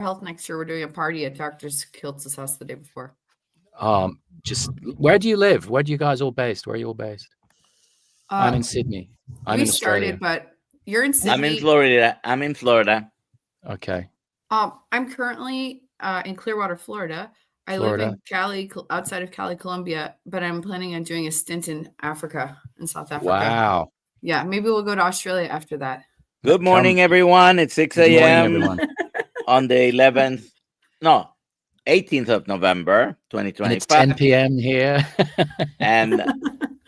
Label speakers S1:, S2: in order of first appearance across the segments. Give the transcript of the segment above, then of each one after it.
S1: Health next year. We're doing a party at Dr. Kiltz's house the day before.
S2: Just where do you live? Where do you guys all based? Where are you all based? I'm in Sydney. I'm in Australia.
S1: But you're in Sydney.
S3: I'm in Florida.
S2: Okay.
S1: I'm currently in Clearwater, Florida. I live in Cali, outside of Cali, Colombia, but I'm planning on doing a stint in Africa, in South Africa.
S2: Wow.
S1: Yeah, maybe we'll go to Australia after that.
S3: Good morning, everyone. It's 6 a.m. on the 18th of November, 2025.
S2: And it's 10 p.m. here.
S3: And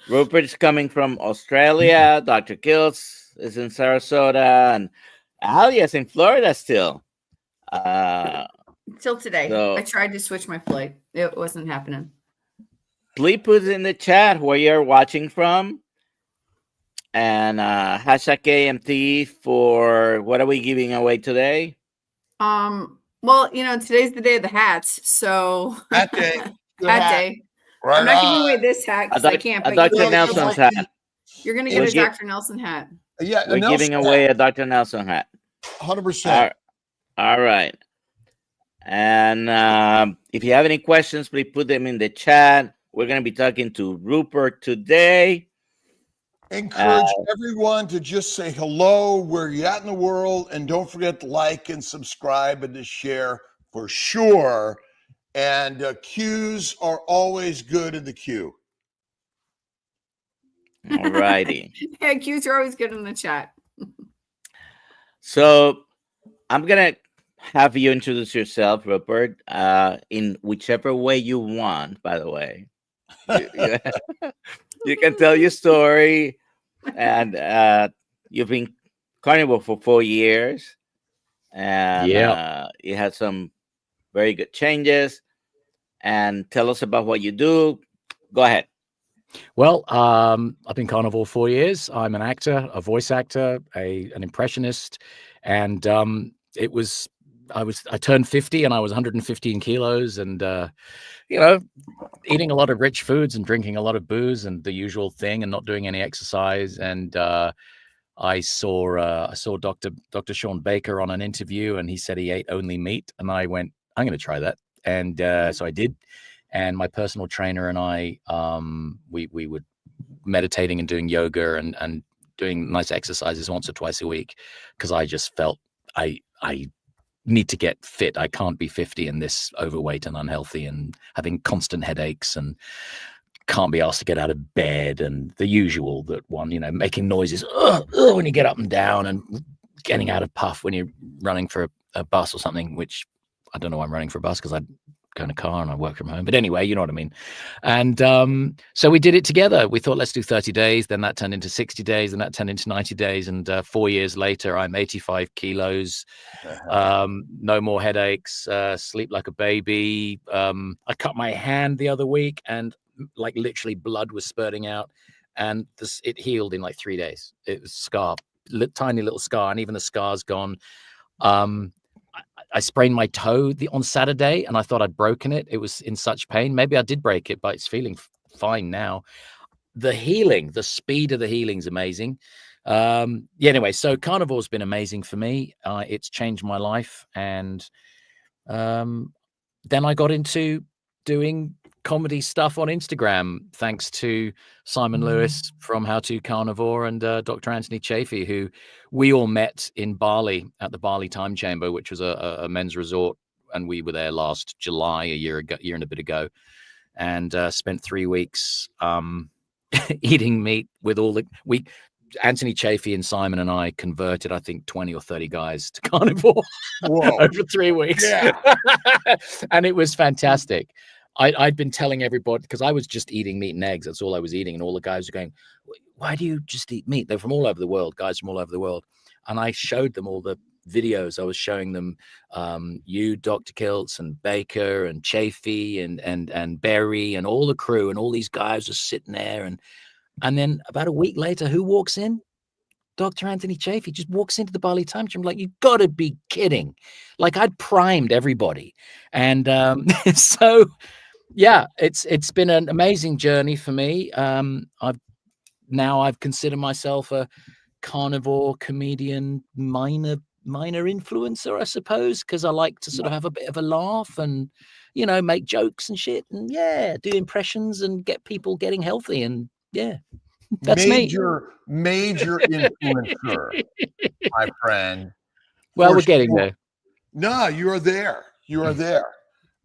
S3: Rupert's coming from Australia. Dr. Kiltz is in Sarasota. And Alia's in Florida still.
S1: Till today. So, I tried to switch my flight. It wasn't happening.
S3: Please put in the chat where you're watching from. And hashtag KMT for what are we giving away today?
S1: Well, today's the day of the hats, so
S4: hat day.
S1: Hat day. Right. I'm not giving away this hat because I can't.
S3: A Dr. Nelson's hat.
S1: You're gonna get a Dr. Nelson hat.
S4: Yeah,
S3: we're giving away a Dr. Nelson hat.
S4: 100%.
S3: All right. And if you have any questions, please put them in the chat. We're gonna be talking to Rupert today.
S4: Encourage everyone to just say hello, where you're at in the world, and don't forget to like and subscribe and to share for sure. And cues are always good in the queue.
S3: All righty.
S1: Yeah, cues are always good in the chat.
S3: So I'm gonna have you introduce yourself, Rupert, in whichever way you want. By the way, you can tell your story. And you've been carnivore for 4 years, and you had some very good changes. And tell us about what you do. Go ahead.
S2: Well, I've been carnivore 4 years. I'm an actor, a voice actor, an impressionist, and I turned 50 and I was 115 kilos, and eating a lot of rich foods and drinking a lot of booze and the usual thing, and not doing any exercise. And I saw Dr. Sean Baker on an interview, and he said he ate only meat, and I went, I'm going to try that. And so I did. And my personal trainer and I, we were meditating and doing yoga and doing nice exercises once or twice a week, because I just felt I need to get fit. I can't be 50 and this overweight and unhealthy and having constant headaches and can't be asked to get out of bed and the usual that one, making noises when you get up and down and getting out of puff when you're running for a bus or something, which I don't know why I'm running for a bus, because I go in a car and I work from home. But anyway, you know what I mean. And so we did it together. We thought, let's do 30 days. Then that turned into 60 days, and that turned into 90 days. And 4 years later, I'm 85 kilos, no more headaches, sleep like a baby. I cut my hand the other week, and like literally blood was spurting out, and it healed in like 3 days. It was tiny little scar, and even the scar's gone. I sprained my toe on Saturday, and I thought I'd broken it. It was in such pain. Maybe I did break it, but it's feeling fine now. The healing, the speed of the healing is amazing. Anyway, so carnivore's been amazing for me. It's changed my life. And then I got into doing comedy stuff on Instagram, thanks to Simon Lewis from How to Carnivore and Dr. Anthony Chafee, who we all met in Bali at the Bali Time Chamber, which was a men's resort. And we were there last July, a year and a bit ago, and spent 3 weeks eating meat with Anthony Chafee and Simon and I converted, I think, 20 or 30 guys to carnivore over 3 weeks. Yeah. And it was fantastic. I'd been telling everybody, because I was just eating meat and eggs. That's all I was eating. And all the guys were going, why do you just eat meat? They're from all over the world, guys from all over the world. And I showed them all the videos. I was showing them you, Dr. Kiltz, and Baker, and Chafee, and Berry, and all the crew. And all these guys are sitting there. And then about a week later, who walks in? Dr. Anthony Chafee just walks into the Bali Time Chamber. Like, you've got to be kidding. Like, I'd primed everybody. And so... yeah, it's been an amazing journey for me. I've considered myself a carnivore comedian, minor minor influencer, I suppose, because I like to sort of have a bit of a laugh and, you know, make jokes and shit and do impressions and get people getting healthy. And that's
S4: major influencer, my friend.
S2: Well, we're getting there.
S4: No, you are there. You are there.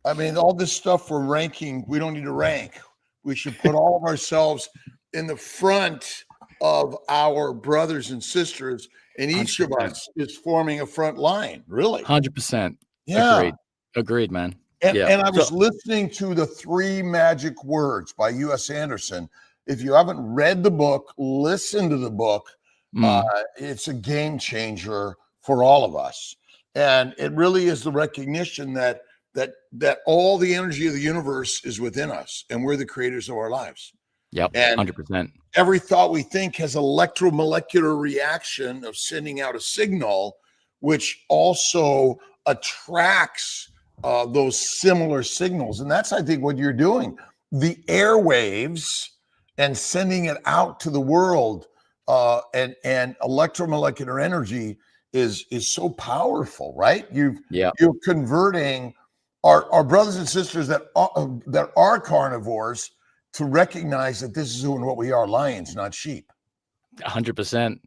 S4: I mean, all this stuff we're ranking, we don't need to rank. We should put all of ourselves in the front of our brothers and sisters, and each 100%. Of us is forming a front line, really.
S2: 100%.
S4: Yeah.
S2: Agreed, man.
S4: And I was listening to The 3 Magic Words by U.S. Anderson. If you haven't read the book, listen to the book. It's a game changer for all of us. And it really is the recognition that all the energy of the universe is within us, and we're the creators of our lives.
S2: Yep,
S4: and
S2: 100%.
S4: Every thought we think has electromolecular reaction of sending out a signal, which also attracts those similar signals. And that's, I think, what you're doing. The airwaves and sending it out to the world, and electromolecular energy is so powerful, right? You're converting our brothers and sisters that are carnivores to recognize that this is what we are: lions, not sheep.
S2: 100%.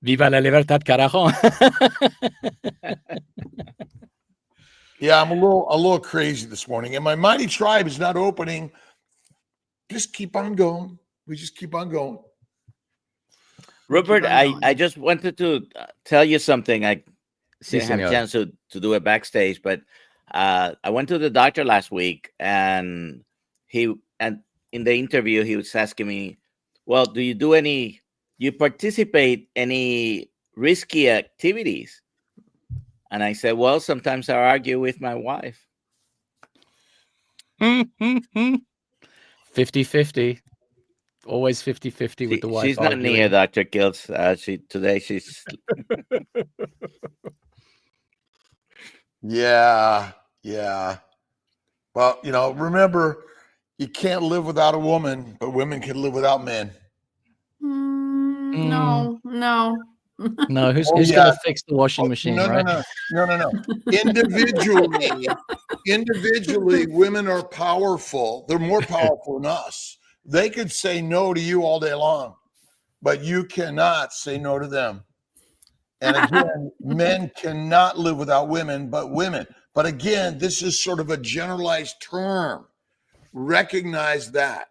S2: Viva la libertad, carajo.
S4: Yeah, I'm a little crazy this morning, and my mighty tribe is not opening. Just keep on going. We just keep on going.
S3: Rupert, I just wanted to tell you something. I didn't have a chance to do it backstage, but I went to the doctor last week, and in the interview, he was asking me, well, do you participate any risky activities? And I said, well, sometimes I argue with my wife.
S2: 50-50. Always 50-50 with the wife.
S3: She's not near Dr. Kiltz. She's
S4: Yeah. Well, remember, you can't live without a woman, but women can live without men.
S1: No.
S2: No, who's going to fix the washing machine, right?
S4: No. Individually, women are powerful. They're more powerful than us. They could say no to you all day long, but you cannot say no to them. And again, men cannot live without women, but women. But again, this is sort of a generalized term. Recognize that,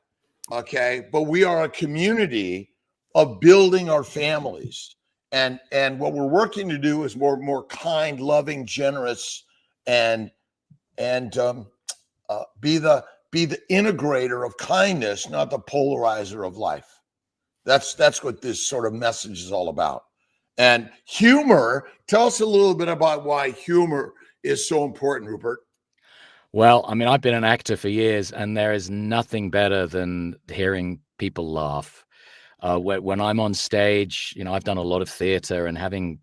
S4: okay? But we are a community of building our families. And what we're working to do is more kind, loving, generous, and be the integrator of kindness, not the polarizer of life. That's what this sort of message is all about. And humor, tell us a little bit about why humor is so important, Rupert.
S2: Well, I mean, I've been an actor for years, and there is nothing better than hearing people laugh. When I'm on stage, I've done a lot of theater, and having,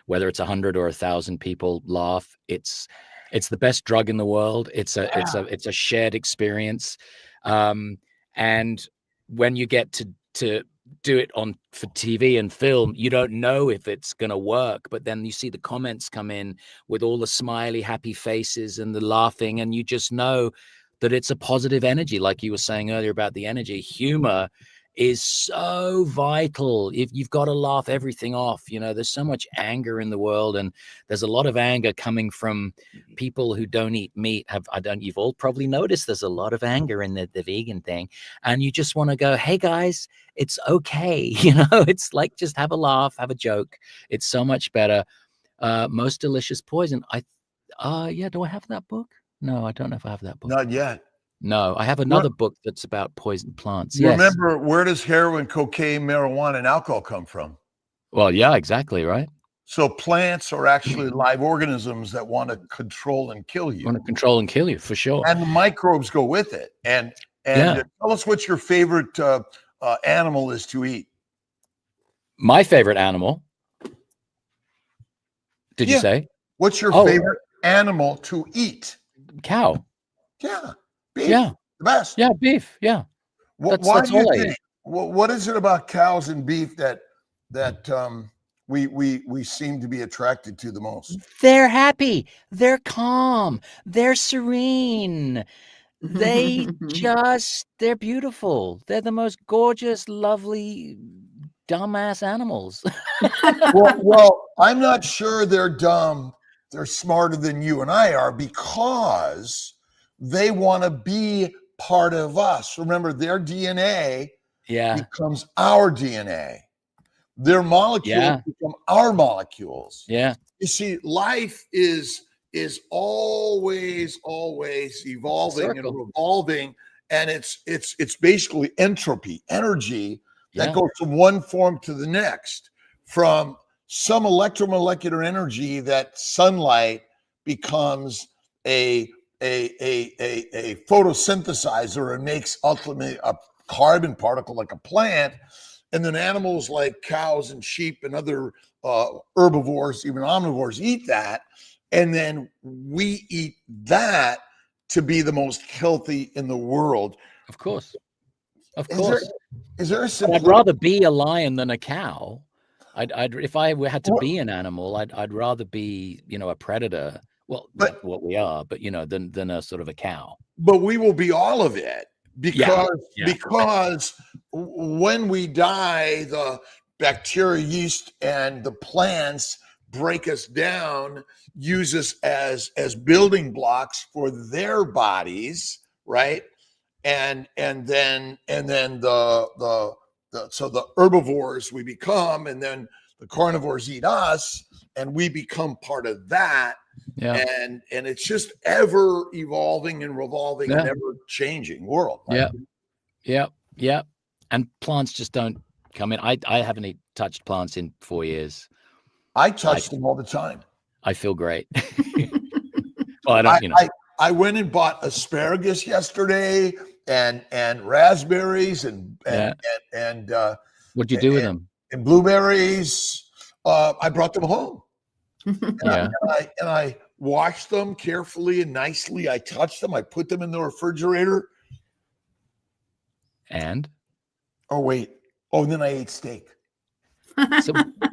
S2: whether it's 100 or 1,000 people laugh, it's the best drug in the world. It's a shared experience. And when you get to do it for TV and film, you don't know if it's going to work, but then you see the comments come in with all the smiley, happy faces and the laughing, and you just know that it's a positive energy. Like you were saying earlier about the energy, humor is so vital. If you've got to laugh everything off, there's so much anger in the world, and there's a lot of anger coming from people who don't eat meat. You've all probably noticed there's a lot of anger in the vegan thing, and you just want to go, hey guys, it's okay. It's like, just have a laugh, have a joke. It's so much better. Most Delicious Poison. Do I have that book? No, I don't know if I have that book.
S4: Not yet.
S2: No, I have another book that's about poison plants.
S4: Remember, where does heroin, cocaine, marijuana, and alcohol come from?
S2: Well, yeah, exactly, right?
S4: So plants are actually live organisms that want to control and kill you.
S2: For sure.
S4: And the microbes go with it. And tell us what your favorite animal is to eat.
S2: My favorite animal? Did you say?
S4: What's your favorite animal to eat?
S2: Cow.
S4: Yeah. Beef.
S2: Yeah.
S4: The best.
S2: Yeah, beef. Yeah.
S4: Why do you think? What is it about cows and beef that we seem to be attracted to the most.
S2: They're happy. They're calm. They're serene. They're beautiful. They're the most gorgeous, lovely, dumbass animals.
S4: Well, I'm not sure they're dumb. They're smarter than you and I are because they want to be part of us. Remember, their DNA becomes our DNA. Their molecules become our molecules.
S2: Yeah.
S4: You see, life is always evolving and revolving, and it's basically entropy, energy that goes from one form to the next, from some electromolecular energy that sunlight becomes a photosynthesizer and makes ultimately a carbon particle like a plant, and then animals like cows and sheep and other herbivores, even omnivores, eat that, and then we eat that to be the most healthy in the world.
S2: Of course.
S4: Is there a
S2: I'd rather be a lion than a cow. If I had to be an animal, I'd rather be, a predator. Well, not what we are, but than a sort of a cow.
S4: But we will be all of it because when we die, the bacteria, yeast, and the plants break us down, use us as building blocks for their bodies, right? And then the herbivores we become, and then the carnivores eat us, and we become part of that.
S2: Yeah.
S4: And it's just ever evolving and revolving and ever changing world.
S2: Right? Yeah. And plants just don't come in. I haven't touched plants in 4 years.
S4: I touch them all the time.
S2: I feel great. Well, I don't,
S4: I went and bought asparagus yesterday and raspberries and
S2: what'd you do with them?
S4: And blueberries. I brought them home. And I washed them carefully and nicely. I touched them. I put them in the refrigerator.
S2: And?
S4: And then I ate steak.
S2: So,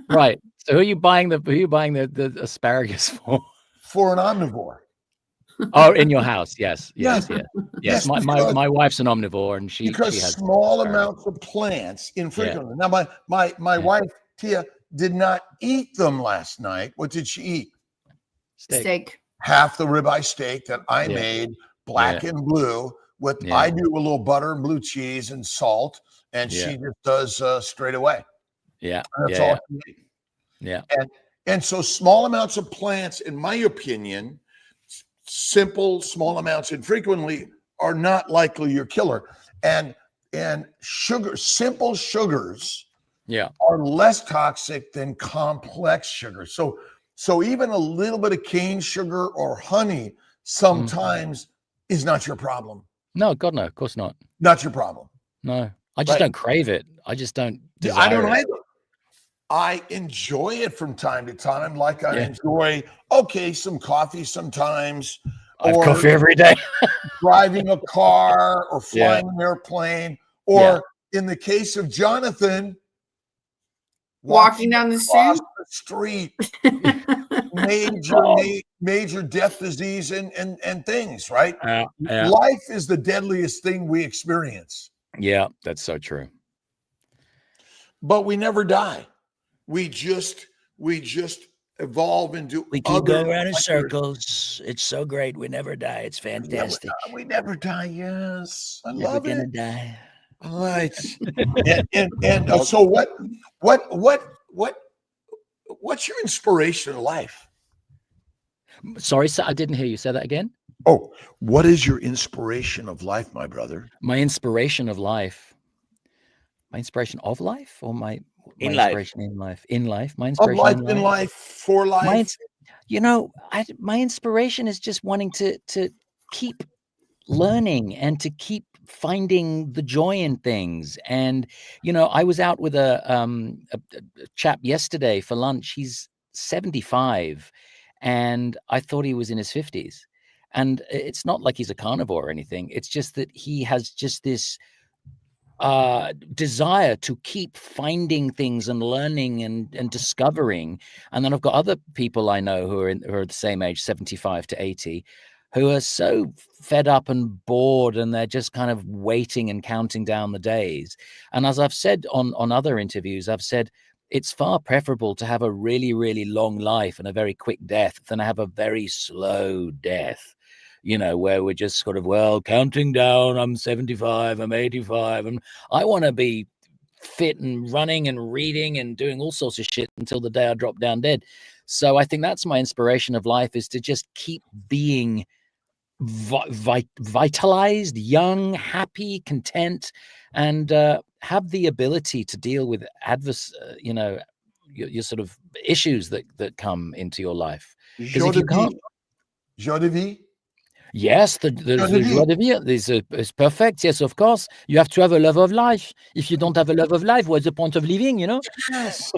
S2: right. So who are you buying the asparagus for?
S4: For an omnivore.
S2: Oh, in your house? Yes. My wife's an omnivore, and she has
S4: small amounts of plants infrequently. Now, my wife Tia did not eat them last night. What did she eat?
S1: Steak.
S4: Half the ribeye steak that I made, black and blue. I do a little butter and blue cheese and salt, and she just does straight away.
S2: Yeah,
S4: that's all she ate.
S2: Yeah,
S4: and so small amounts of plants, in my opinion, simple small amounts infrequently are not likely your killer. And simple sugars are less toxic than complex sugars. So even a little bit of cane sugar or honey sometimes is not your problem.
S2: No, God, no, of course not.
S4: Not your problem.
S2: No, I just don't crave it. I just don't desire
S4: I don't
S2: it.
S4: either. I enjoy it from time to time. Like I enjoy, some coffee sometimes.
S2: I have coffee every day.
S4: Driving a car or flying an airplane. Or in the case of Jonathan,
S1: walking down the
S4: street. Major death, disease, and things, right? Life is the deadliest thing we experience.
S2: Yeah, that's so true.
S4: But we never die. We just evolve into.
S5: We keep going around in circles. It's so great. We never die. It's fantastic.
S4: We never die. Yes, I
S5: never
S4: love
S5: gonna
S4: it.
S5: Die.
S4: All right. and so what's your inspiration in life?
S2: Sorry, I didn't hear you. Say that again.
S4: Oh, what is your inspiration of life, my brother?
S2: My inspiration of life. My inspiration of life, or my inspiration in life? In life. My inspiration
S4: of life, in life, for life.
S2: My inspiration is just wanting to keep learning and to keep finding the joy in things. And I was out with a chap yesterday for lunch. He's 75, and I thought he was in his 50s. And it's not like he's a carnivore or anything. It's just that he has just this desire to keep finding things and learning and discovering. And then I've got other people I know who are the same age, 75 to 80, who are so fed up and bored, and they're just kind of waiting and counting down the days. And as I've said on other interviews, I've said it's far preferable to have a really, really long life and a very quick death than have a very slow death, where we're just sort of, well, counting down, I'm 75, I'm 85, and I want to be fit and running and reading and doing all sorts of shit until the day I drop down dead. So I think that's my inspiration of life, is to just keep being vitalized, young, happy, content, and have the ability to deal with your sort of issues that come into your life. Because if you can't,
S4: joie de vie.
S2: Yes, the joie de vivre is perfect. Yes, of course. You have to have a love of life. If you don't have a love of life, what's the point of living?
S4: Yes,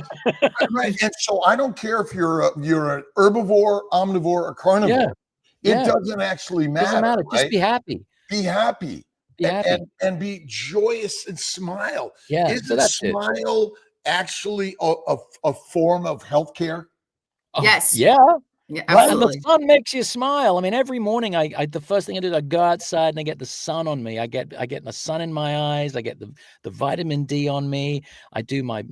S4: right. And so I don't care if you're an herbivore, omnivore, or carnivore. It doesn't actually matter.
S2: Doesn't matter.
S4: Right?
S2: Just be happy.
S4: Be happy.
S2: Be happy.
S4: And be joyous and smile.
S2: Yeah.
S4: Isn't smile actually a form of healthcare?
S1: Yes.
S2: Yeah.
S1: Yeah, absolutely.
S2: And the sun makes you smile. I mean, every morning, I the first thing I do is I go outside and I get the sun on me. I get the sun in my eyes. I get the vitamin D on me. I do my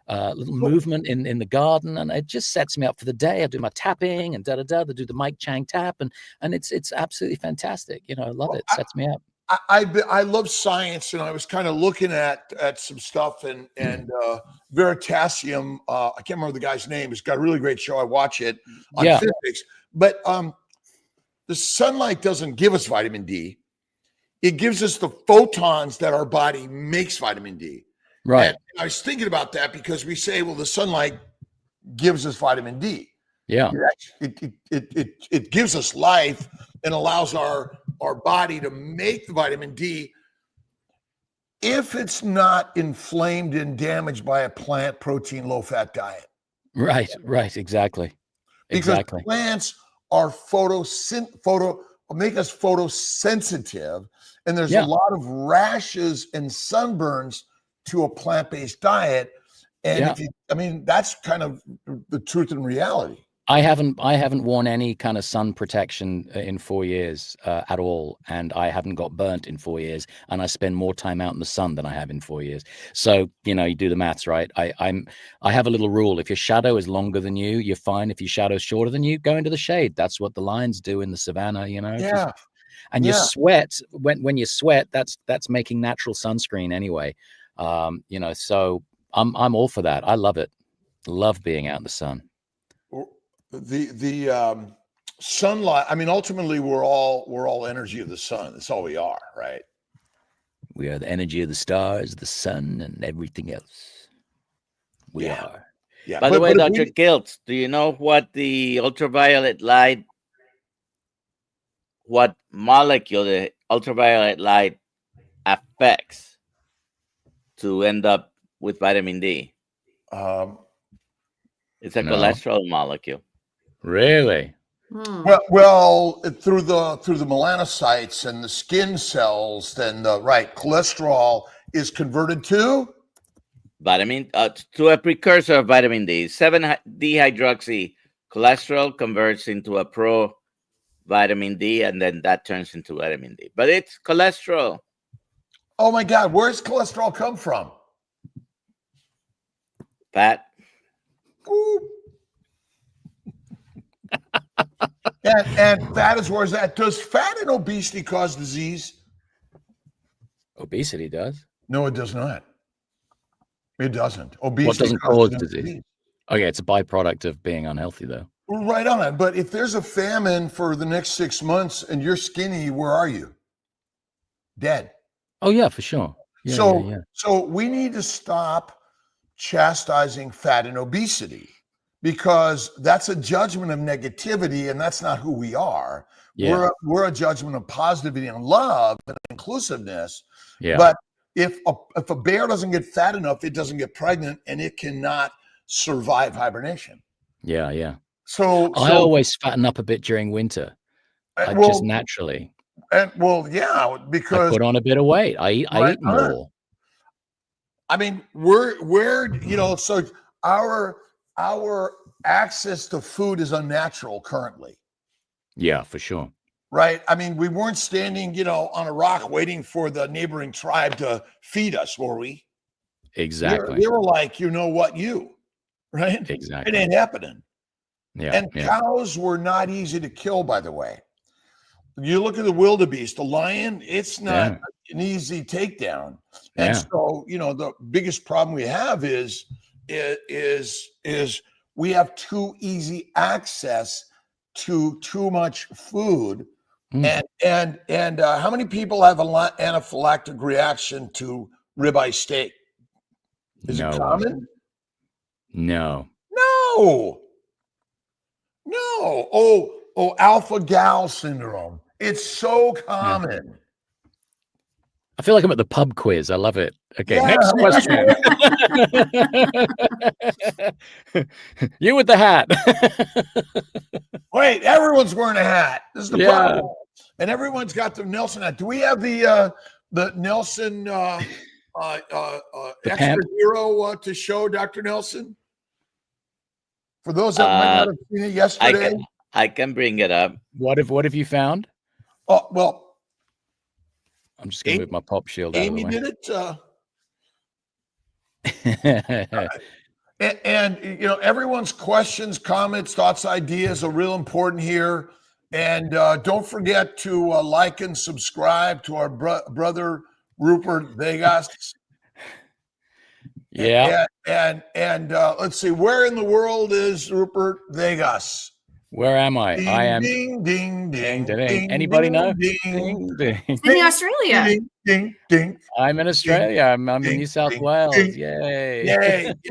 S2: little movement in the garden, and it just sets me up for the day. I do my tapping and I do the Mike Chang tap, and it's absolutely fantastic. I love it. It sets me up.
S4: I love science, and I was kind of looking at some stuff, and Veritasium. I can't remember the guy's name. It's got a really great show. I watch it on physics, but the sunlight doesn't give us vitamin D. It gives us the photons that our body makes vitamin D.
S2: Right.
S4: And I was thinking about that because we say, well, the sunlight gives us vitamin D.
S2: Yeah.
S4: It gives us life and allows our body to make the vitamin D if it's not inflamed and damaged by a plant protein low-fat diet.
S2: Right, exactly.
S4: Because plants are make us photosensitive, and there's a lot of rashes and sunburns to a plant-based diet. And that's kind of the truth and reality.
S2: I haven't worn any kind of sun protection in 4 years at all, and I haven't got burnt in 4 years, and I spend more time out in the sun than I have in 4 years. So you do the maths, right? I have a little rule: if your shadow is longer than you, you're fine. If your shadow is shorter than you, go into the shade. That's what the lions do in the savannah,
S4: Yeah.
S2: And you sweat when you sweat. That's making natural sunscreen anyway. So I'm all for that. I love it. Love being out in the sun.
S4: The sunlight. I mean, ultimately, we're all energy of the sun. That's all we are, right?
S2: We are the energy of the stars, the sun, and everything else. We are.
S3: Yeah. By the way, Dr. Giltz, do you know what the ultraviolet light, what molecule the ultraviolet light affects to end up with vitamin D? It's a cholesterol molecule.
S2: Really?
S4: Well, through the melanocytes and the skin cells, then cholesterol is converted to
S3: vitamin, to a precursor of vitamin D. 7-dehydroxy cholesterol converts into a pro vitamin D, and then that turns into vitamin D. But it's cholesterol.
S4: Oh my God, where's cholesterol come from?
S3: Fat.
S4: Ooh. and fat is where's that? Does fat and obesity cause disease?
S2: Obesity does.
S4: No, it does not. It doesn't. Obesity
S2: what doesn't cause disease? Okay, it's a byproduct of being unhealthy, though.
S4: Right on. But if there's a famine for the next 6 months and you're skinny, where are you? Dead.
S2: Oh yeah, for sure.
S4: So we need to stop chastising fat and obesity, because that's a judgment of negativity, and that's not who we are.
S2: Yeah.
S4: We're a judgment of positivity and love and inclusiveness.
S2: Yeah.
S4: But if a bear doesn't get fat enough, it doesn't get pregnant, and it cannot survive hibernation.
S2: Yeah.
S4: So
S2: I always fatten up a bit during winter, just naturally.
S4: And because
S2: I put on a bit of weight. I eat more.
S4: I mean, we're so our access to food is unnatural currently.
S2: Yeah, for sure.
S4: Right. I mean, we weren't standing, on a rock waiting for the neighboring tribe to feed us, were we?
S2: Exactly.
S4: They were like, right?
S2: Exactly.
S4: It ain't happening.
S2: Yeah.
S4: And cows were not easy to kill, by the way. You look at the wildebeest, the lion, it's not an easy takedown. And so, the biggest problem we have is we have too easy access to too much food. And how many people have an anaphylactic reaction to ribeye steak? Is it common?
S2: No.
S4: Oh, alpha gal syndrome. It's so common.
S2: I feel like I'm at the pub quiz. I love it. Okay,
S4: Yeah.
S2: next question. You with the hat.
S4: Wait, everyone's wearing a hat. This is the problem. And everyone's got the Nelson hat. Do we have the Nelson extra hero to show, Dr. Nelson? For those that might not have seen it yesterday.
S3: I can bring it up.
S2: What have you found?
S4: Oh, well,
S2: I'm just going to move my pop shield out
S4: Amy
S2: of the
S4: way. Did it. And everyone's questions, comments, thoughts, ideas are real important here. And don't forget to like and subscribe to our brother Rupert Degas.
S2: Yeah.
S4: And let's see, where in the world is Rupert Degas?
S2: Where am I?
S4: Ding,
S2: I am.
S4: Ding, ding, ding, ding.
S2: Anybody know?
S4: Ding,
S2: ding.
S1: In Australia.
S4: Ding, ding, ding.
S2: I'm in Australia. I'm in New South Wales.
S4: Ding.
S2: Yay.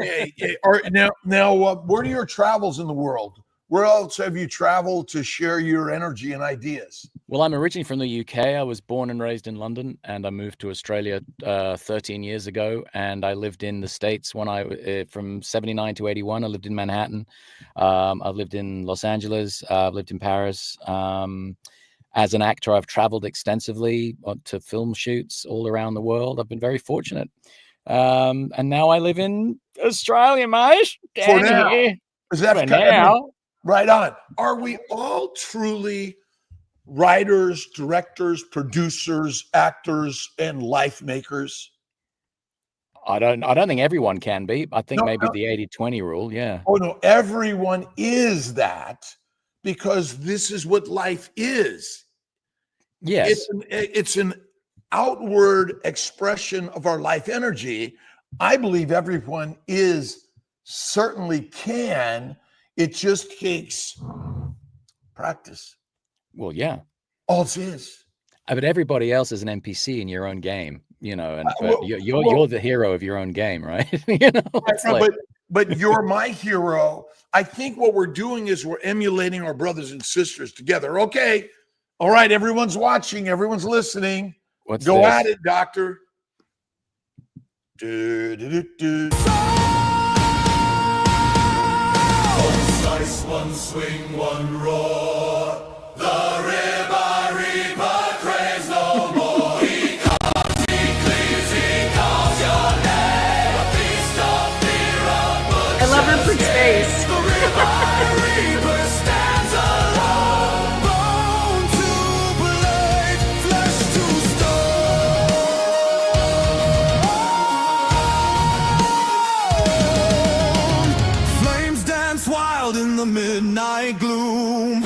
S4: Yay. All right, now, what are your travels in the world? Where else have you traveled to share your energy and ideas?
S2: Well, I'm originally from the UK. I was born and raised in London, and I moved to Australia 13 years ago. And I lived in the States from 79 to 81. I lived in Manhattan. I've lived in Los Angeles. I've lived in Paris. As an actor, I've traveled extensively to film shoots all around the world. I've been very fortunate. And now I live in Australia, mate.
S4: For now. Is that
S2: for now?
S4: Right on. Are we all truly writers, directors, producers, actors, and life makers?
S2: I don't think everyone can be. I think maybe the 80-20 rule. Yeah.
S4: Oh no, everyone is that, because this is what life is.
S2: Yes.
S4: It's an outward expression of our life energy. I believe everyone certainly can. It just takes practice.
S2: Well, yeah.
S4: All it is.
S2: But everybody else is an NPC in your own game, and you're the hero of your own game, right?
S4: But you're my hero. I think what we're doing is we're emulating our brothers and sisters together. Okay. All right. Everyone's watching. Everyone's listening. Go at it, doctor.
S6: One swing, one roar. The ribeye reaper craves no more. He comes, he cleaves, he calls your name. A feast of fear, a butcher's
S1: I love Rupert's face.
S6: The ribeye reaper stands alone. Bone to blade, flesh to stone. Flames dance wild in the midnight gloom.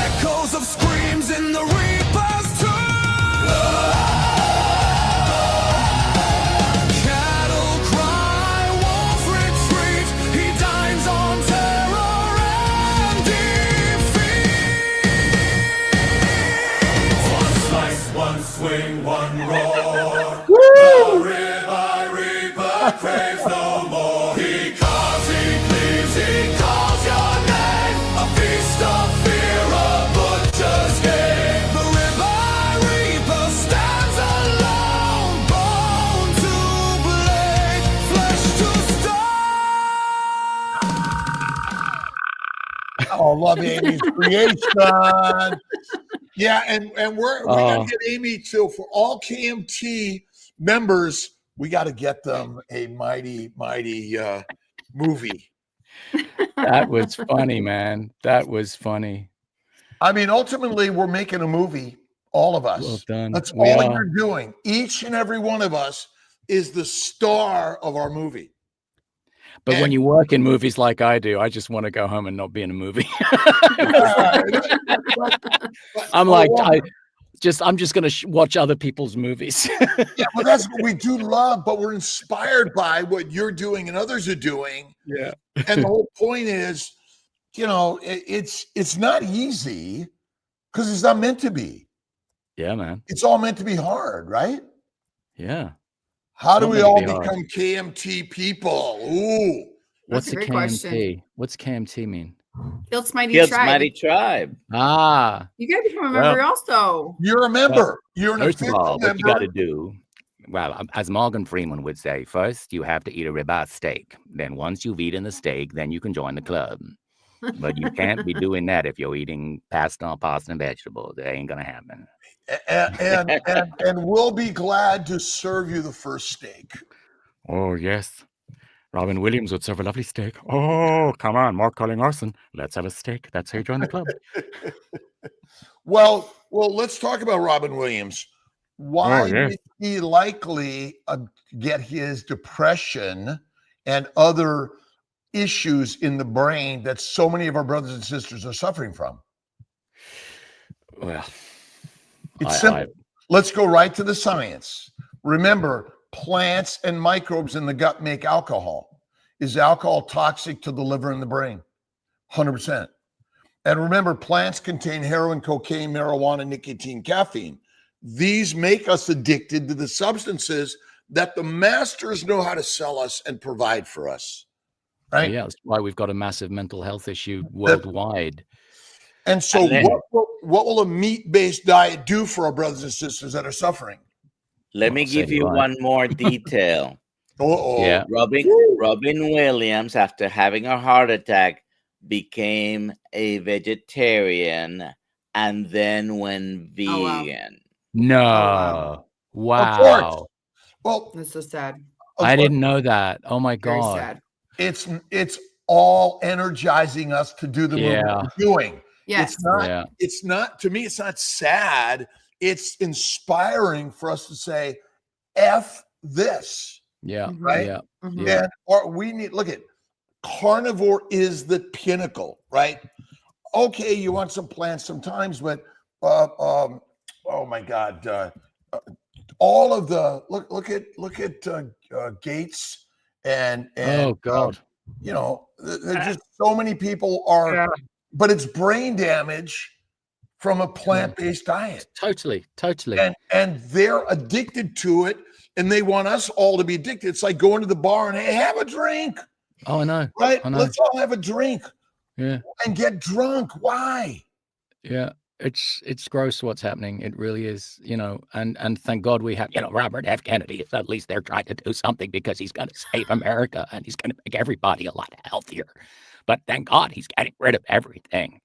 S6: Echoes of screams in the reaper's tomb. Cattle cry, wolves retreat. He dines on terror and defeat. One slice, one swing, one roar. The ribeye reaper craves no more. He carves, he cleaves, he calls your name. A feast of fear, a butcher's game. The ribeye reaper stands alone. Bone to blade, flesh to stone.
S4: Oh, love Amy's creation. Yeah, and we got to get Amy too. For all KMT members, we got to get them a mighty movie.
S2: That was funny, man. That was funny.
S4: I mean, ultimately, we're making a movie, all of us.
S2: Well done.
S4: That's
S2: We
S4: all
S2: are.
S4: you're doing. Each and every one of us is the star of our movie.
S2: But when you work in movies like I do, I just want to go home and not be in a movie. I'm like, I'm just going to watch other people's movies.
S4: Yeah, well, that's what we do love, but we're inspired by what you're doing and others are doing.
S2: Yeah.
S4: And the whole point is, you know, it's not easy because it's not meant to be.
S2: Yeah, man.
S4: It's all meant to be hard, right?
S2: Yeah.
S4: How do we all become KMT people? Ooh.
S2: What's
S1: That's a
S2: a
S1: great
S2: KMT?
S1: question.
S2: What's KMT mean?
S1: Guild's Mighty
S3: Guild's
S1: Tribe.
S3: Mighty Tribe.
S2: Ah.
S1: You got to become a member also.
S4: You're a member. You're an
S2: First of
S4: official
S2: all, what you
S4: member.
S2: got to do, well, as Morgan Freeman would say, first you have to eat a ribeye steak. Then once you've eaten the steak, then you can join the club. But you can't be doing that if you're eating pasta and vegetables. That ain't gonna happen.
S4: And we'll be glad to serve you the first steak.
S2: Oh yes, Robin Williams would serve a lovely steak. Oh come on, Mark Colling Arson, let's have a steak. That's how you join the club.
S4: Well, let's talk about Robin Williams. Why did he likely get his depression and other issues in the brain that so many of our brothers and sisters are suffering from?
S2: Well,
S4: it's simple. Let's go right to the science. Remember, plants and microbes in the gut make alcohol. Is alcohol toxic to the liver and the brain? 100%. And remember, plants contain heroin, cocaine, marijuana, nicotine, caffeine. These make us addicted to the substances that the masters know how to sell us and provide for us. Right?
S2: Yeah, that's why we've got a massive mental health issue worldwide.
S4: And so what will a meat-based diet do for our brothers and sisters that are suffering?
S3: Let me give you one more detail.
S2: Yeah.
S3: Robin Williams, after having a heart attack, became a vegetarian and then went vegan.
S2: No. Wow.
S4: Of course. Well,
S1: that's so sad.
S2: I didn't know that. Oh my God.
S1: Very sad.
S4: It's all energizing us to do the movement we're doing.
S1: Yes.
S4: It's not, to me, it's not sad. It's inspiring for us to say, F this.
S2: Yeah.
S4: Right.
S2: Yeah.
S1: Mm-hmm.
S4: And we need, look at, carnivore is the pinnacle, right? Okay, you want some plants sometimes, but oh my God, all of the look at Gates and
S2: oh God,
S4: you know, there's just so many people are, but it's brain damage from a plant-based diet.
S2: Totally.
S4: And they're addicted to it, and they want us all to be addicted. It's like going to the bar and, hey, have a drink.
S2: Oh, I know.
S4: Right?
S2: I know.
S4: Let's all have a drink.
S2: Yeah.
S4: And get drunk. Why?
S2: Yeah. It's gross what's happening. It really is, you know, and thank God we have, you know, Robert F. Kennedy. At least they're trying to do something because he's going to save America and he's going to make everybody a lot healthier. But thank God he's getting rid of everything.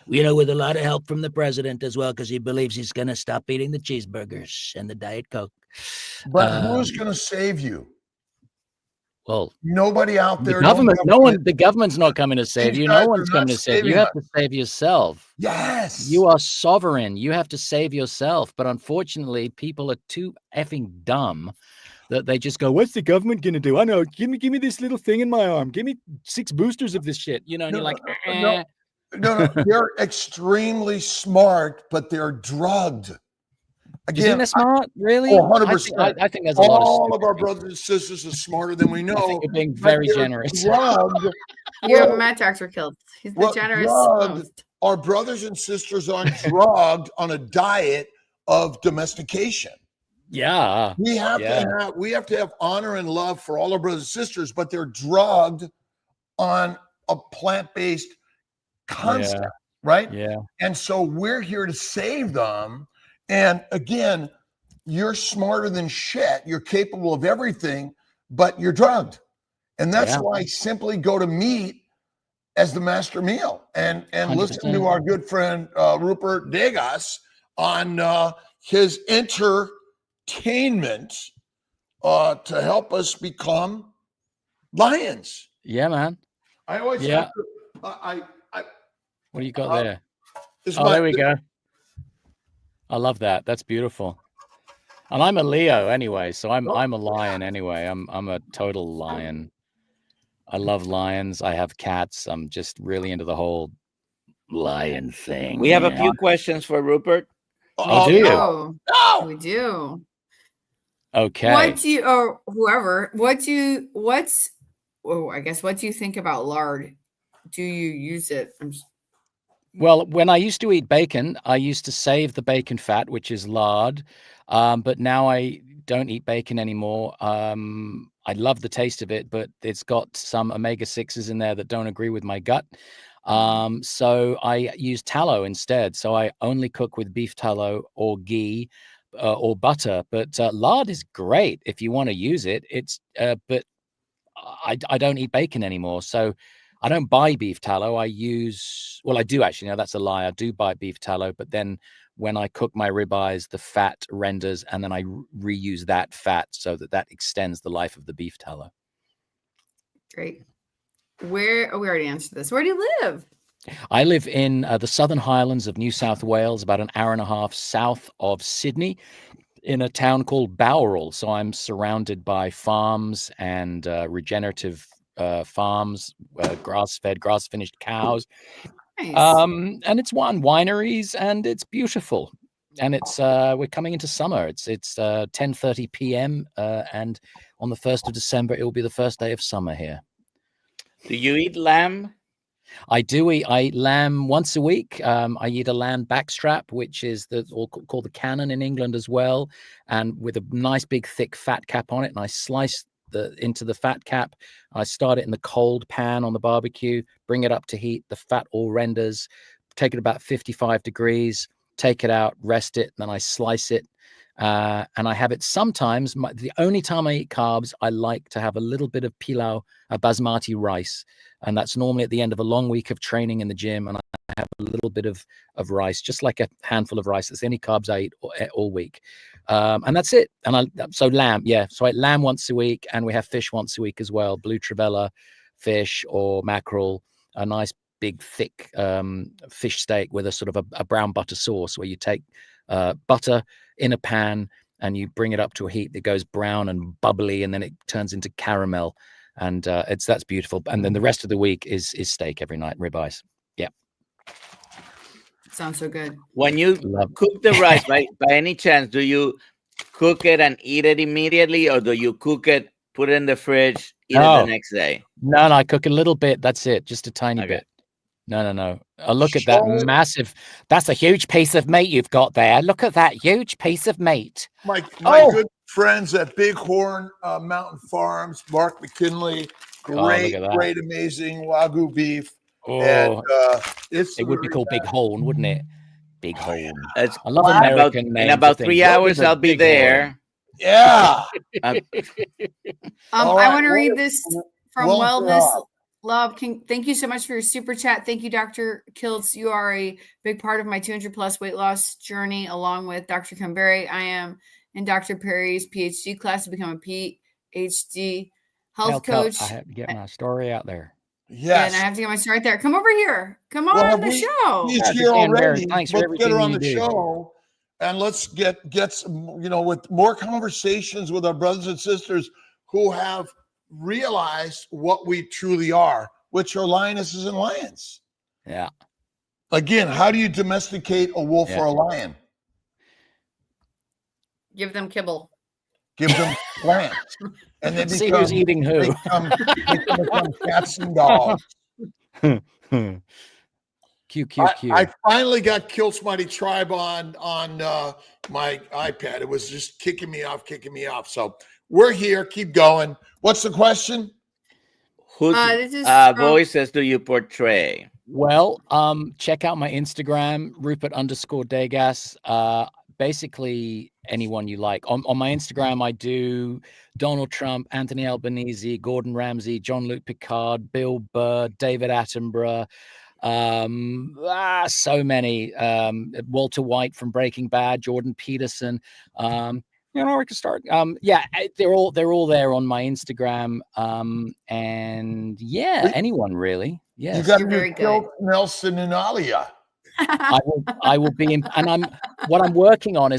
S5: You know, with a lot of help from the president as well, because he believes he's going to stop eating the cheeseburgers and the Diet Coke.
S4: But who's going to save you?
S2: Well,
S4: nobody out there.
S2: The government's not coming to save you. No one's coming to save you. You have to save yourself.
S4: Yes.
S2: You are sovereign. You have to save yourself. But unfortunately, people are too effing dumb that they just go, what's the government going to do? I know. Give me this little thing in my arm. Give me 6 boosters of this shit. You know, and you're like,
S4: No, they're extremely smart, but they're drugged.
S2: Again, isn't that smart? Really?
S4: 100%.
S2: I think there's a lot
S4: all of our brothers and sisters are smarter than we know.
S2: I think you're being very generous.
S1: Your Matt Doctor killed. He's the generous.
S4: Our brothers and sisters are drugged on a diet of domestication.
S2: Yeah.
S4: We have to have honor and love for all our brothers and sisters, but they're drugged on a plant-based concept, right?
S2: Yeah.
S4: And so we're here to save them. And again, you're smarter than shit. You're capable of everything, but you're drugged. And that's why simply go to meat as the master meal and
S2: 100%.
S4: listen to our good friend Rupert Degas on his entertainment to help us become lions.
S2: Yeah, man.
S4: I always
S2: Yeah.
S4: have to,
S2: What do you got there?
S4: this
S2: Oh, there we go. I love that. That's beautiful. And I'm a Leo anyway, so I'm a lion anyway. I'm a total lion. I love lions. I have cats. I'm just really into the whole lion thing.
S3: We have a few questions for Rupert.
S2: Oh, do you?
S1: No,
S4: No.
S1: we do.
S2: Okay.
S1: What do you, or whoever, what do you think about lard? Do you use it?
S2: Well, when I used to eat bacon, I used to save the bacon fat, which is lard. But now I don't eat bacon anymore. I love the taste of it, but it's got some omega-6s in there that don't agree with my gut. So I use tallow instead. So I only cook with beef tallow or ghee or butter. But lard is great if you want to use it. But I don't eat bacon anymore. So I don't buy beef tallow. I do actually. No, that's a lie. I do buy beef tallow, but then when I cook my ribeyes, the fat renders, and then I reuse that fat so that extends the life of the beef tallow.
S1: Great. We already answered this. Where do you live?
S2: I live in the Southern Highlands of New South Wales, about an hour and a half south of Sydney, in a town called Bowral. So I'm surrounded by farms and regenerative farms, grass-fed, grass-finished cows.
S1: Nice.
S2: And it's wineries, and it's beautiful. And it's we're coming into summer. It's 10:30 p.m. And on the 1st of December, it will be the first day of summer here.
S3: Do you eat lamb?
S2: I do eat. I eat lamb once a week. I eat a lamb backstrap, which is called the cannon in England as well, and with a nice big thick fat cap on it. And I slice into the fat cap. I start it in the cold pan on the barbecue, bring it up to heat. The fat all renders. Take it about 55 degrees. Take it out, rest it, and then I slice it. And I have it sometimes. The only time I eat carbs, I like to have a little bit of pilau, basmati rice. And that's normally at the end of a long week of training in the gym. And I have a little bit of rice, just like a handful of rice. That's the only carbs I eat all week. And that's it. And so lamb, yeah. So I eat lamb once a week, and we have fish once a week as well. Blue trevella fish or mackerel, a nice big thick fish steak with a sort of a brown butter sauce, where you take butter in a pan and you bring it up to a heat that goes brown and bubbly, and then it turns into caramel. And that's beautiful. And then the rest of the week is steak every night, ribeyes. Yeah.
S1: Sounds so good.
S3: When you cook the rice, by any chance, do you cook it and eat it immediately, or do you cook it, put it in the fridge, eat it the next day?
S2: No, I cook a little bit. That's it. Just a tiny bit. No. Look at that massive. That's a huge piece of meat you've got there. Look at that huge piece of meat.
S4: My good friends at Bighorn Mountain Farms, Mark McKinley, great, amazing Wagyu beef.
S2: Oh,
S4: and
S2: it would be called Bighorn, wouldn't it? Bighorn.
S3: I
S2: love American names.
S3: In about 3 hours, I'll be there.
S4: Yeah.
S1: I want to read this from Wellness Love. Thank you so much for your super chat. Thank you, Dr. Kiltz. You are a big part of my 200+ weight loss journey, along with Dr. Camberry. I am in Dr. Perry's PhD class to become a PhD health coach.
S2: I have to get my story out there.
S4: Yes.
S1: And I have to get my story out there. Come over here. Come on the show.
S4: He's here already. Let's get her on the show. And let's get some, with more conversations with our brothers and sisters who have realized what we truly are, which are lionesses and lions.
S2: Yeah.
S4: Again, how do you domesticate a wolf or a lion?
S1: Give them kibble.
S4: Give them plants. And then
S2: see who's eating who.
S4: They become cats and dogs.
S2: Q.
S4: I finally got Kilt's Mighty Tribe on my iPad. It was just kicking me off. So we're here. Keep going. What's the question?
S3: Whose voices do you portray?
S2: Well, check out my Instagram, Rupert_Degas. Basically anyone you like. On my Instagram, I do Donald Trump, Anthony Albanese, Gordon Ramsay, Jean-Luc Picard, Bill Burr, David Attenborough, So many. Walter White from Breaking Bad, Jordan Peterson. You know, we can start. Yeah, they're all there on my Instagram. And yeah, anyone really. Yes.
S4: You got
S1: You're very
S4: to
S1: good.
S4: Nelson and Alia.
S2: I will be in, and I'm working on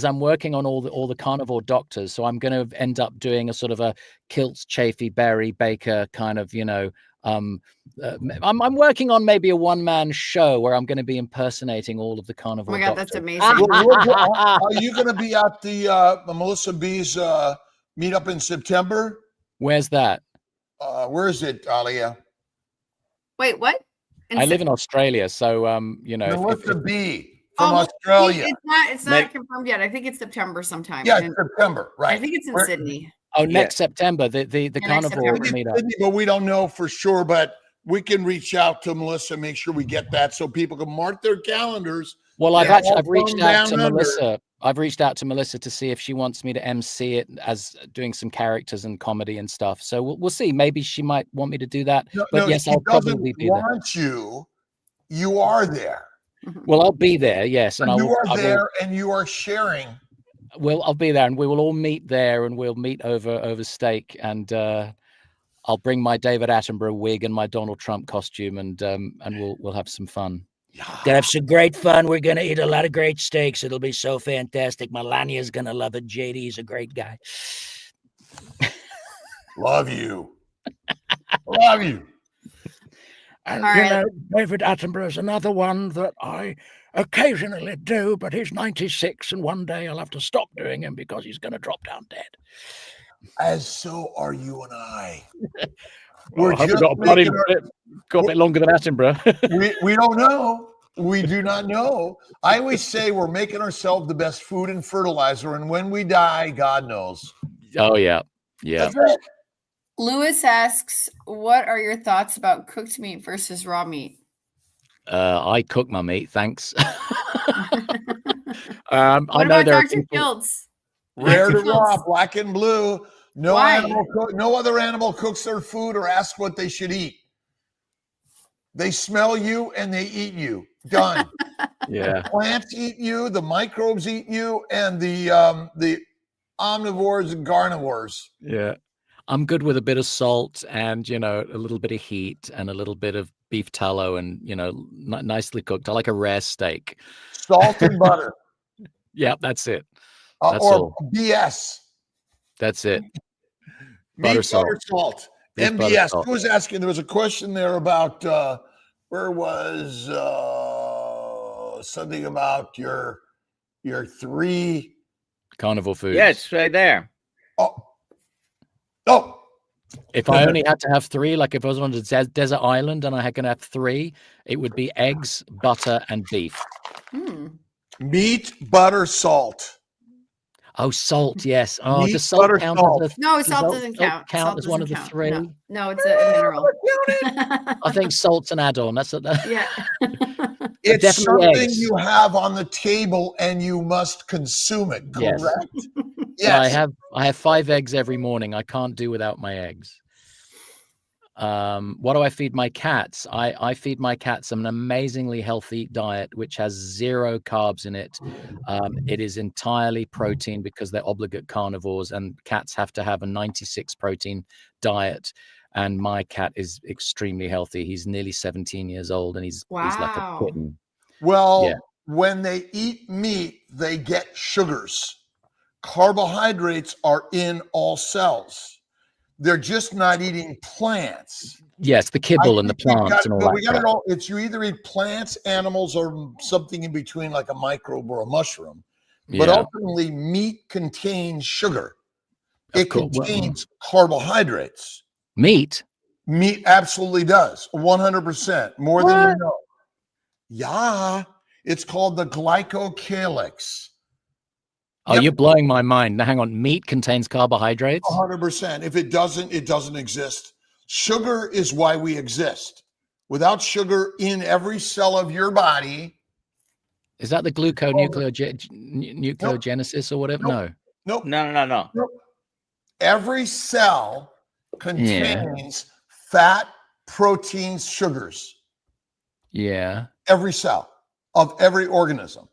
S2: all the carnivore doctors. So I'm going to end up doing a sort of a Kilts, Chafee, Berry, Baker kind of, you know, I'm working on maybe a one-man show where I'm going to be impersonating all of the carnivore.
S1: Oh my God,
S2: doctors.
S1: that's amazing.
S4: Are you going to be at the Melissa B's meetup in September?
S2: Where's that?
S4: Where is it, Alia?
S1: Wait, what?
S2: I live in Australia, so you know,
S4: Melissa B from Australia.
S1: It's not confirmed yet. I think it's September sometime.
S4: Yeah, September, right?
S1: I think it's in Sydney.
S2: Oh, next September, the carnivore meetup.
S4: Sydney, but we don't know for sure. But we can reach out to Melissa, make sure we get that, so people can mark their calendars.
S2: Well, I've reached out to Melissa. I've reached out to Melissa to see if she wants me to MC it as doing some characters and comedy and stuff. So we'll see. Maybe she might want me to do that. But yes, I'll probably be there.
S4: You are there.
S2: Well, I'll be there. Yes, and
S4: you are there, and you are sharing.
S2: Well, I'll be there, and we will all meet there, and we'll meet over steak, and I'll bring my David Attenborough wig and my Donald Trump costume, and we'll have some fun.
S5: Gonna have some great fun. We're gonna eat a lot of great steaks. It'll be so fantastic. Melania's gonna love it. JD's a great guy.
S4: Love you. Love you.
S5: And you know, David Attenborough's another one that I occasionally do, but he's 96, and one day I'll have to stop doing him because he's going to drop down dead.
S4: As so are you and I.
S2: We're just got a bit longer than Attenborough.
S4: we don't know. We do not know. I always say we're making ourselves the best food and fertilizer, and when we die, God knows.
S2: Oh yeah, yeah.
S4: That's it.
S1: Lewis asks, what are your thoughts about cooked meat versus raw meat?
S2: I cook my meat, thanks.
S1: What
S2: I know
S1: about
S2: there
S1: Dr. Kiltz?
S4: Rare to raw, black and blue. No other animal cooks their food or asks what they should eat. They smell you and they eat you. Done.
S2: Yeah.
S4: The plants eat you, the microbes eat you, and the omnivores and carnivores.
S2: Yeah. I'm good with a bit of salt and, you know, a little bit of heat and a little bit of beef tallow and, you know, nicely cooked. I like a rare steak.
S4: Salt and butter.
S2: Yeah, that's it. That's
S4: or
S2: all.
S4: BS.
S2: That's it.
S4: Butter salt.
S2: Beef
S4: MBS.
S2: butter salt.
S4: Who was asking? There was a question there about where was something about your 3
S3: carnivore foods. Yes, right there.
S4: Oh.
S2: If I only had to have 3, like if I was on a desert island and I can have 3, it would be eggs, butter, and beef.
S4: Meat, butter, salt.
S2: Oh, salt, yes. Oh,
S4: Meat,
S2: does salt
S4: butter,
S2: count
S4: salt.
S2: as
S1: No, salt doesn't count.
S2: Count as one of the 3?
S1: No, it's a mineral.
S2: I think salt's an add-on. That's
S1: yeah.
S4: It's something eggs. You have on the table and you must consume it. Correct?
S2: Yes. Yeah, I have 5 eggs every morning. I can't do without my eggs. What do I feed my cats? I feed my cats an amazingly healthy diet, which has 0 carbs in it. It is entirely protein because they're obligate carnivores, and cats have to have a 96 protein diet. And my cat is extremely healthy. He's nearly 17 years old, and he's like a kitten.
S4: Well, when they eat meat, they get sugars. Carbohydrates are in all cells. They're just not eating plants.
S2: Yes, the kibble and the plants and all that.
S4: We got it all. It's you either eat plants, animals, or something in between, like a microbe or a mushroom. But ultimately, meat contains sugar. It contains carbohydrates.
S2: Meat
S4: absolutely does. 100%. More than you know. Yeah. It's called the glycocalyx.
S2: Oh, you're blowing my mind. Now, hang on. Meat contains carbohydrates?
S4: 100%. If it doesn't, it doesn't exist. Sugar is why we exist. Without sugar in every cell of your body.
S2: Is that the nucleogenesis or whatever?
S4: Nope.
S3: No.
S4: Every cell contains fat, proteins, sugars.
S2: Yeah.
S4: Every cell of every organism,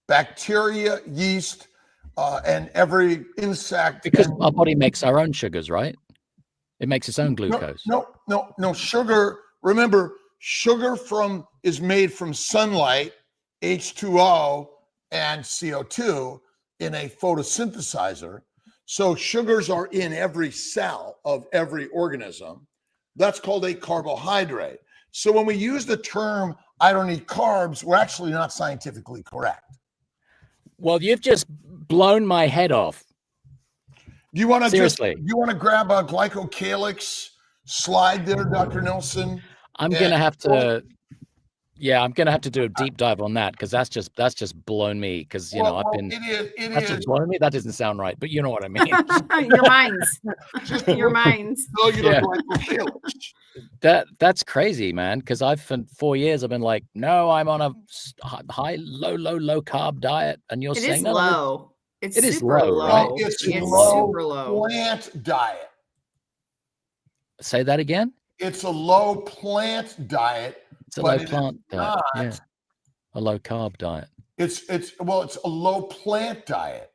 S4: bacteria, yeast, and every insect.
S2: Because our body makes our own sugars, right? It makes its own glucose.
S4: No. Sugar. Remember, sugar is made from sunlight, H2O, and CO2 in a photosynthesizer. So sugars are in every cell of every organism. That's called a carbohydrate. So when we use the term, I don't eat carbs, we're actually not scientifically correct.
S2: Well, you've just blown my head off.
S4: Do you want to
S2: seriously?
S4: Do you want to grab a glycocalyx slide there, Dr. Nelson?
S2: I'm gonna have to. Yeah, I'm gonna have to do a deep dive on that because that's just blown me. Because I've been. That's just blown me. That doesn't sound right, but you know what I mean.
S1: Your minds. Your minds.
S2: Yeah. That's crazy, man. Because for 4 years I've been like, no, I'm on a low carb diet, and you're saying
S1: no, low. It
S2: is super low, right?
S4: No, it's
S1: low super low
S4: plant diet.
S2: Say that again.
S4: It's a low plant diet.
S2: It's a low plant diet. Yeah. A low carb diet.
S4: It's a low plant diet.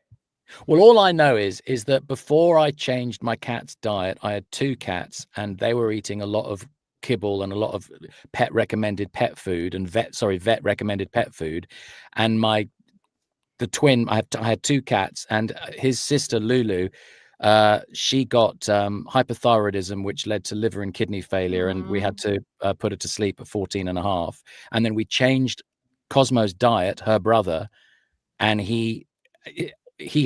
S2: Well, all I know is that before I changed my cat's diet, I had 2 cats, and they were eating a lot of kibble and a lot of vet recommended pet food, and the twin, I had 2 cats, and his sister Lulu, she got hypothyroidism, which led to liver and kidney failure, and we had to put her to sleep at 14.5. And then we changed Cosmo's diet, her brother, and he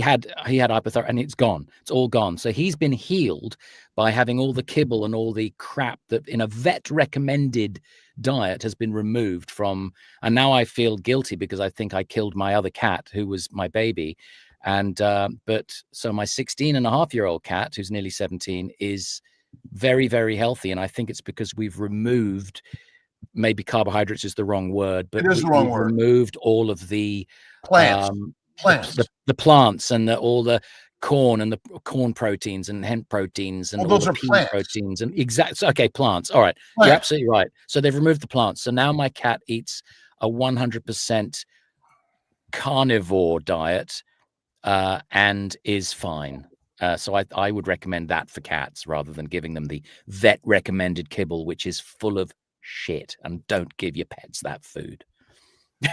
S2: had hypothyroidism, and it's gone. It's all gone. So he's been healed by having all the kibble and all the crap that in a vet recommended diet has been removed from. And now I feel guilty because I think I killed my other cat, who was my baby. And but so my 16.5-year-old cat, who's nearly 17, is very, very healthy. And I think it's because we've removed, maybe carbohydrates is the wrong word, but
S4: it is the wrong word.
S2: Removed all of the
S4: plants,
S2: the plants, and all the corn and the corn proteins and hemp proteins and all the pea proteins and plants. All right, you're absolutely right. So they've removed the plants. So now my cat eats a 100% carnivore diet. And is fine. So I would recommend that for cats rather than giving them the vet recommended kibble, which is full of shit. And don't give your pets that food.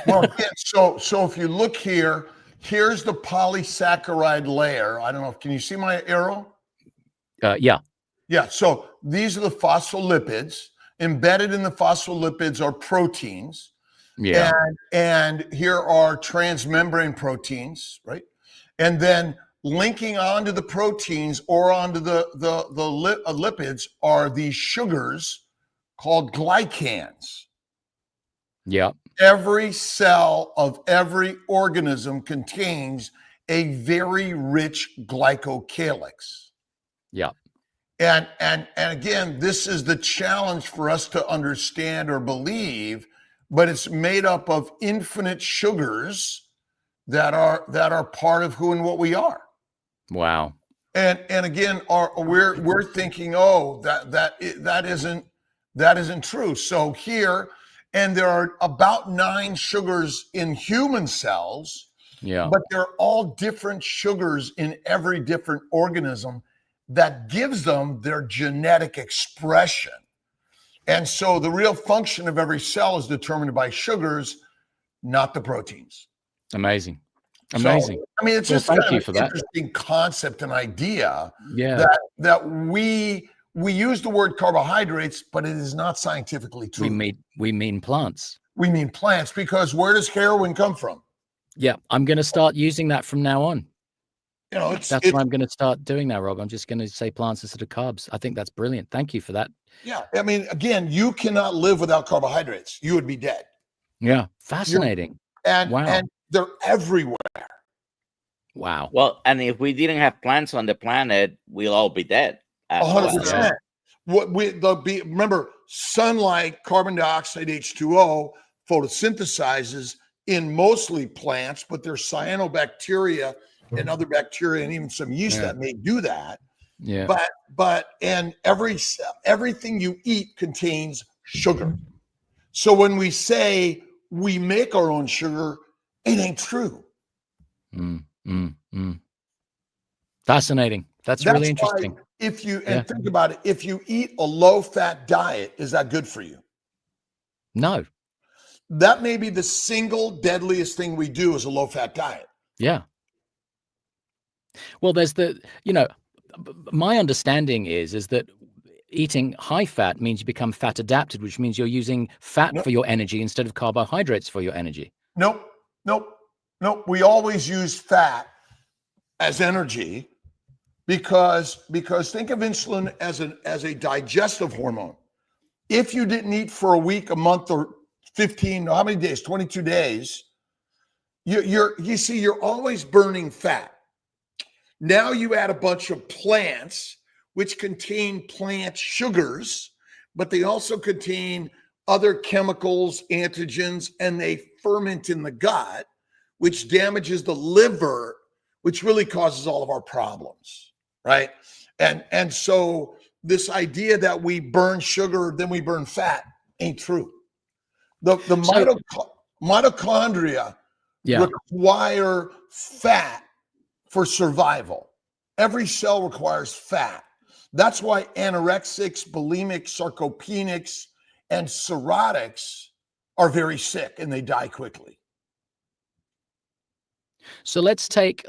S4: Well, yeah, so if you look here, here's the polysaccharide layer. I don't know. Can you see my arrow?
S2: Yeah.
S4: Yeah. So these are the phospholipids. Embedded in the phospholipids are proteins.
S2: Yeah.
S4: And here are transmembrane proteins, right? And then linking onto the proteins or onto the lipids are these sugars called glycans.
S2: Yeah.
S4: Every cell of every organism contains a very rich glycocalyx.
S2: Yeah.
S4: And again, this is the challenge for us to understand or believe, but it's made up of infinite sugars that are part of who and what we are.
S2: Wow.
S4: And again, we're thinking, that isn't true. So here, and there are about 9 sugars in human cells.
S2: Yeah.
S4: But they're all different sugars in every different organism that gives them their genetic expression. And so the real function of every cell is determined by sugars, not the proteins.
S2: Amazing.
S4: So, I mean, it's just
S2: thank
S4: kind
S2: you
S4: of
S2: for
S4: an
S2: that
S4: interesting concept and idea.
S2: Yeah.
S4: That we use the word carbohydrates, but it is not scientifically true.
S2: We mean plants.
S4: We mean plants, because where does heroin come from?
S2: Yeah, I'm going to start using that from now on.
S4: You know,
S2: that's what I'm going to start doing now, Rob. I'm just going to say plants instead of carbs. I think that's brilliant. Thank you for that.
S4: Yeah, I mean, again, you cannot live without carbohydrates. You would be dead.
S2: Yeah, fascinating.
S4: And they're everywhere.
S2: Wow.
S3: Well, and if we didn't have plants on the planet, we'll all be dead.
S4: 100%. Remember, sunlight, carbon dioxide, H2O, photosynthesizes in mostly plants, but there's cyanobacteria and other bacteria and even some yeast that may do that.
S2: Yeah.
S4: But everything you eat contains sugar. So when we say we make our own sugar, it ain't true.
S2: Fascinating. That's really interesting.
S4: Why if you, and think about it, if you eat a low-fat diet, is that good for you?
S2: No.
S4: That may be the single deadliest thing we do is a low-fat diet.
S2: Yeah. Well, there's my understanding is that eating high fat means you become fat adapted, which means you're using fat for your energy instead of carbohydrates for your energy.
S4: Nope. We always use fat as energy because think of insulin as a digestive hormone. If you didn't eat for a week, a month, or 15, how many days? 22 days. You're always burning fat. Now you add a bunch of plants, which contain plant sugars, but they also contain other chemicals, antigens, and they ferment in the gut, which damages the liver, which really causes all of our problems, right? And so this idea that we burn sugar, then we burn fat, ain't true. The mitochondria require fat for survival. Every cell requires fat. That's why anorexics, bulimics, sarcopenics, and cirrhotics are very sick and they die quickly.
S2: So let's take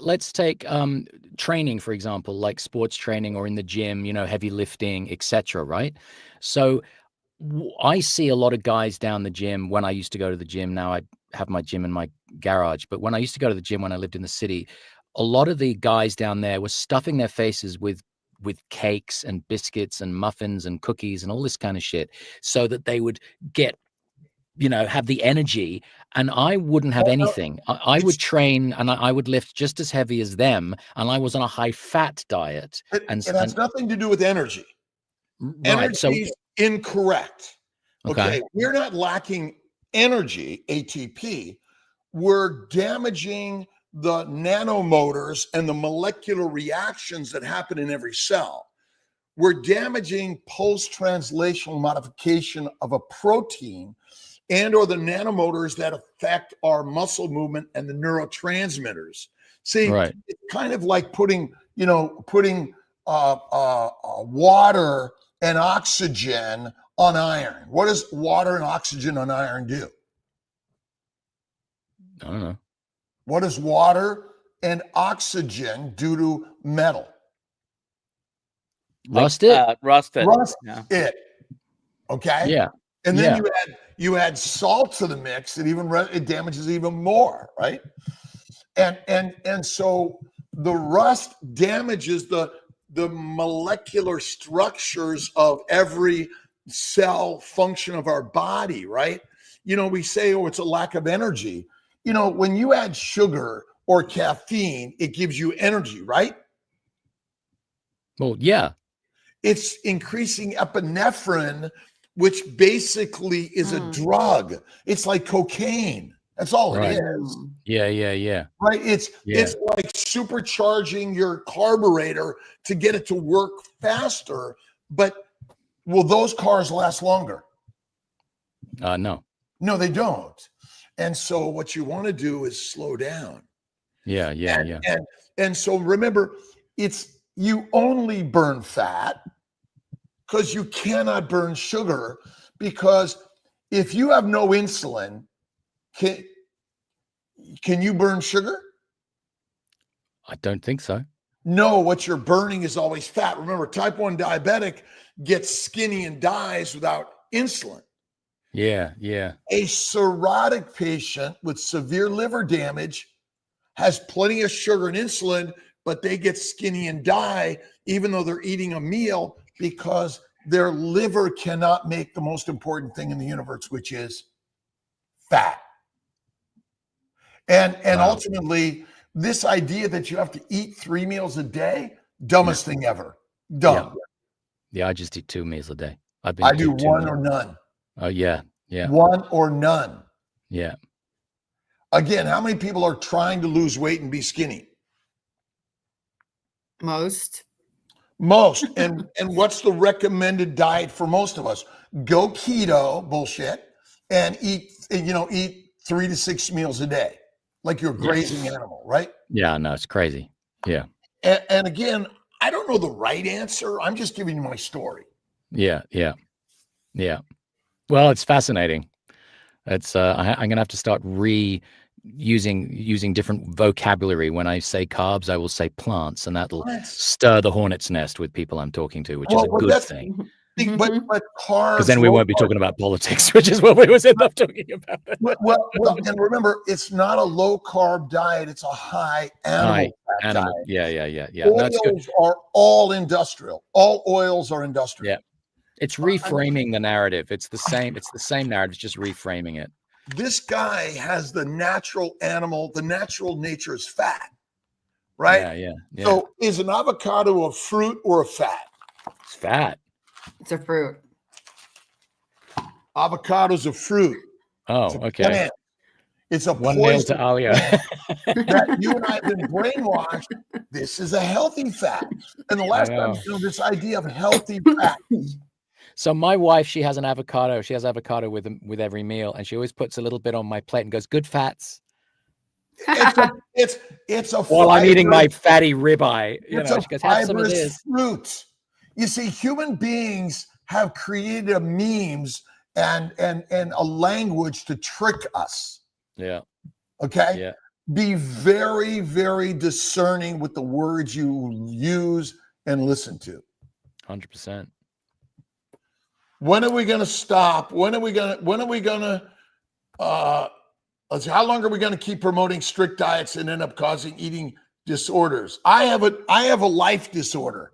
S2: training, for example, like sports training or in the gym, heavy lifting, etc. Right? So I see a lot of guys down the gym. When I used to go to the gym, now I have my gym in my garage. But when I used to go to the gym when I lived in the city, a lot of the guys down there were stuffing their faces with cakes and biscuits and muffins and cookies and all this kind of shit so that they would get, have the energy. And I wouldn't have anything. I would train and I would lift just as heavy as them. And I was on a high fat diet.
S4: And it has nothing to do with energy.
S2: Right.
S4: Energy is incorrect. Okay. We're not lacking energy, ATP. We're damaging the nanomotors and the molecular reactions that happen in every cell. We're damaging post-translational modification of a protein and or the nanomotors that affect our muscle movement and the neurotransmitters. See, It's kind of like putting water and oxygen on iron. What does water and oxygen on iron do?
S2: I don't know.
S4: What does water and oxygen do to metal?
S2: Rust it.
S4: It. Okay.
S2: Yeah.
S4: And then you add salt to the mix, it damages even more, right? And so the rust damages the molecular structures of every cell function of our body, right? We say, it's a lack of energy. When you add sugar or caffeine, it gives you energy, right?
S2: Well, yeah. It's
S4: increasing epinephrine, which basically is a drug. It's like cocaine. That's all it is.
S2: Yeah.
S4: Right? It's like supercharging your carburetor to get it to work faster. But will those cars last longer?
S2: No.
S4: No, they don't. And so what you want to do is slow down.
S2: Yeah.
S4: And so remember, you only burn fat because you cannot burn sugar, because if you have no insulin, can you burn sugar?
S2: I don't think so.
S4: No, what you're burning is always fat. Remember, type 1 diabetic gets skinny and dies without insulin.
S2: Yeah.
S4: A cirrhotic patient with severe liver damage has plenty of sugar and insulin, but they get skinny and die even though they're eating a meal, because their liver cannot make the most important thing in the universe, which is fat. And ultimately, this idea that you have to eat 3 meals a day, dumbest thing ever. Dumb.
S2: Yeah, I just eat 2 meals a day.
S4: I do 1 or none.
S2: Oh, yeah.
S4: 1 or none.
S2: Yeah.
S4: Again, how many people are trying to lose weight and be skinny?
S1: Most.
S4: And what's the recommended diet for most of us? Go keto, bullshit, and eat 3 to 6 meals a day, like you're a grazing animal, right?
S2: Yeah, no, it's crazy. Yeah.
S4: And again, I don't know the right answer. I'm just giving you my story.
S2: Yeah. Well, it's fascinating. It's I'm gonna have to start using different vocabulary. When I say carbs, I will say plants, and that'll stir the hornet's nest with people I'm talking to, which is a good thing.
S4: But carbs,
S2: Because then we won't be talking about politics, which is what we was end up talking about.
S4: Well, and remember, it's not a low carb diet; it's a high animal fat diet.
S2: Yeah.
S4: Oils are all industrial. All oils are industrial.
S2: Yeah, it's reframing the narrative. It's the same narrative, it's just reframing it.
S4: This guy has the natural nature is fat, right?
S2: Yeah.
S4: So is an avocado a fruit or a fat?
S2: It's fat.
S1: It's a fruit.
S4: Avocado's a fruit.
S2: Oh, okay.
S4: It's a
S2: one nail
S4: poison
S2: to Alia.
S4: that you and I have been brainwashed. This is a healthy fat. And the last time, this idea of healthy fat.
S2: So my wife, she has an avocado. She has avocado with every meal, and she always puts a little bit on my plate and goes, "Good fats."
S4: It's a
S2: while I'm eating my fatty ribeye, she goes, "Have some of this."
S4: Fruit. You see, human beings have created memes and a language to trick us.
S2: Yeah.
S4: Okay.
S2: Yeah.
S4: Be very, very discerning with the words you use and listen to.
S2: 100%.
S4: When are we going to stop? When are we going to, let's see, how long are we going to keep promoting strict diets and end up causing eating disorders? I have a life disorder.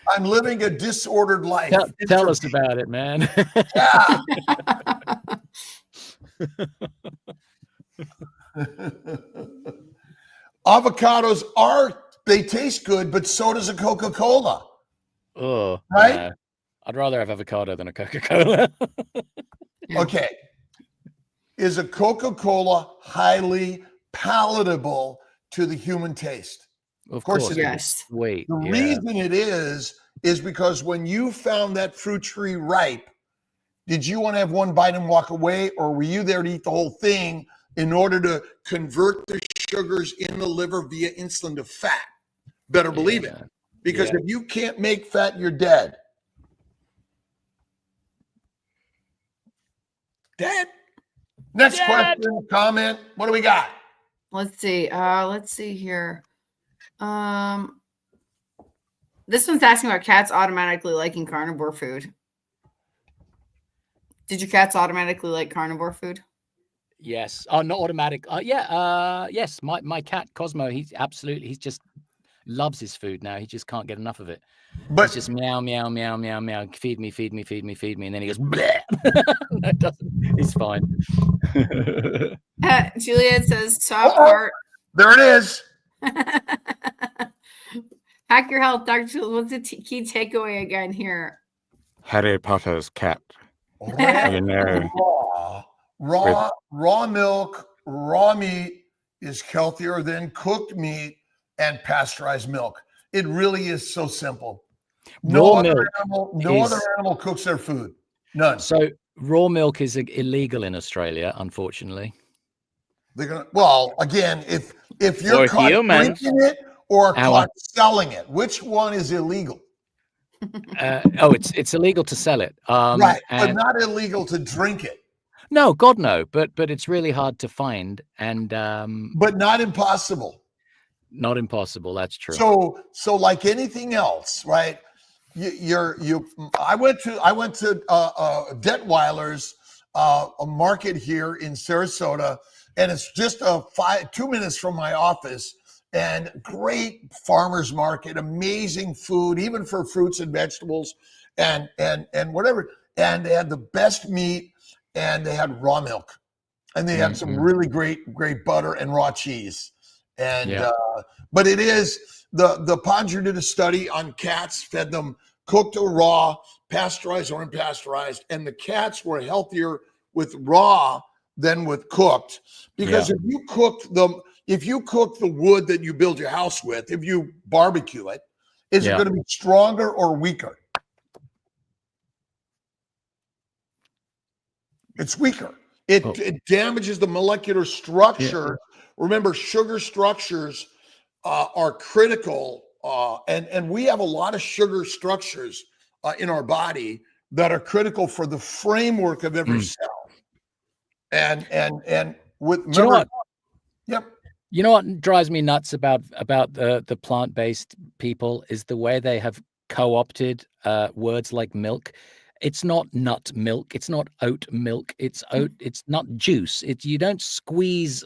S4: I'm living a disordered life.
S2: Tell us about it, man.
S4: Yeah. Avocados they taste good, but so does a Coca-Cola.
S2: Oh,
S4: right?
S2: I'd rather have avocado than a Coca-Cola.
S4: Okay. Is a Coca-Cola highly palatable to the human taste?
S2: Of course,
S1: yes.
S2: Wait.
S4: The reason it is because when you found that fruit tree ripe, did you want to have one bite and walk away, or were you there to eat the whole thing in order to convert the sugars in the liver via insulin to fat? Better believe it. Because if you can't make fat, you're dead. Dead. Next question, comment. What do we got?
S1: Let's see. Let's see here. This one's asking about cats automatically liking carnivore food. Did your cats automatically like carnivore food?
S2: Yes. Oh, not automatic. Yes. My cat Cosmo, he just loves his food now. He just can't get enough of it. But he's just meow, meow, meow, meow, meow. Feed me, feed me, feed me, feed me. And then he goes, bleh. No, it doesn't. He's fine.
S1: Juliet says, top part.
S4: There it is.
S1: Hack your health, Dr. What's the key takeaway again here?
S5: Harry Potter's cat.
S4: Raw milk, raw meat is healthier than cooked meat and pasteurized milk. It really is so simple. No other animal cooks their food. None.
S2: So raw milk is illegal in Australia, unfortunately.
S4: Again, if you're caught drinking it or caught selling it, which one is illegal?
S2: It's illegal to sell it.
S4: Right, but not illegal to drink it.
S2: No, God no, but it's really hard to find, and
S4: but not impossible.
S2: Not impossible. That's true.
S4: So like anything else, right? I went to Detweiler's, a market here in Sarasota, and it's just 2 minutes from my office. And great farmers market, amazing food, even for fruits and vegetables, and whatever. And they had the best meat, and they had raw milk, and they had some really great butter and raw cheese. And but it is the Podger did a study on cats, fed them cooked or raw, pasteurized or unpasteurized, and the cats were healthier with raw than with cooked, because if you cook the wood that you build your house with, if you barbecue it, is it going to be stronger or weaker? It's weaker. It damages the molecular structure. Remember, sugar structures are critical, and we have a lot of sugar structures in our body that are critical for the framework of every cell. And with, remember,
S2: you know what?
S4: Yep.
S2: You know what drives me nuts about the plant-based people is the way they have co-opted words like milk. It's not nut milk. It's not oat milk. It's oat. It's not juice. You don't squeeze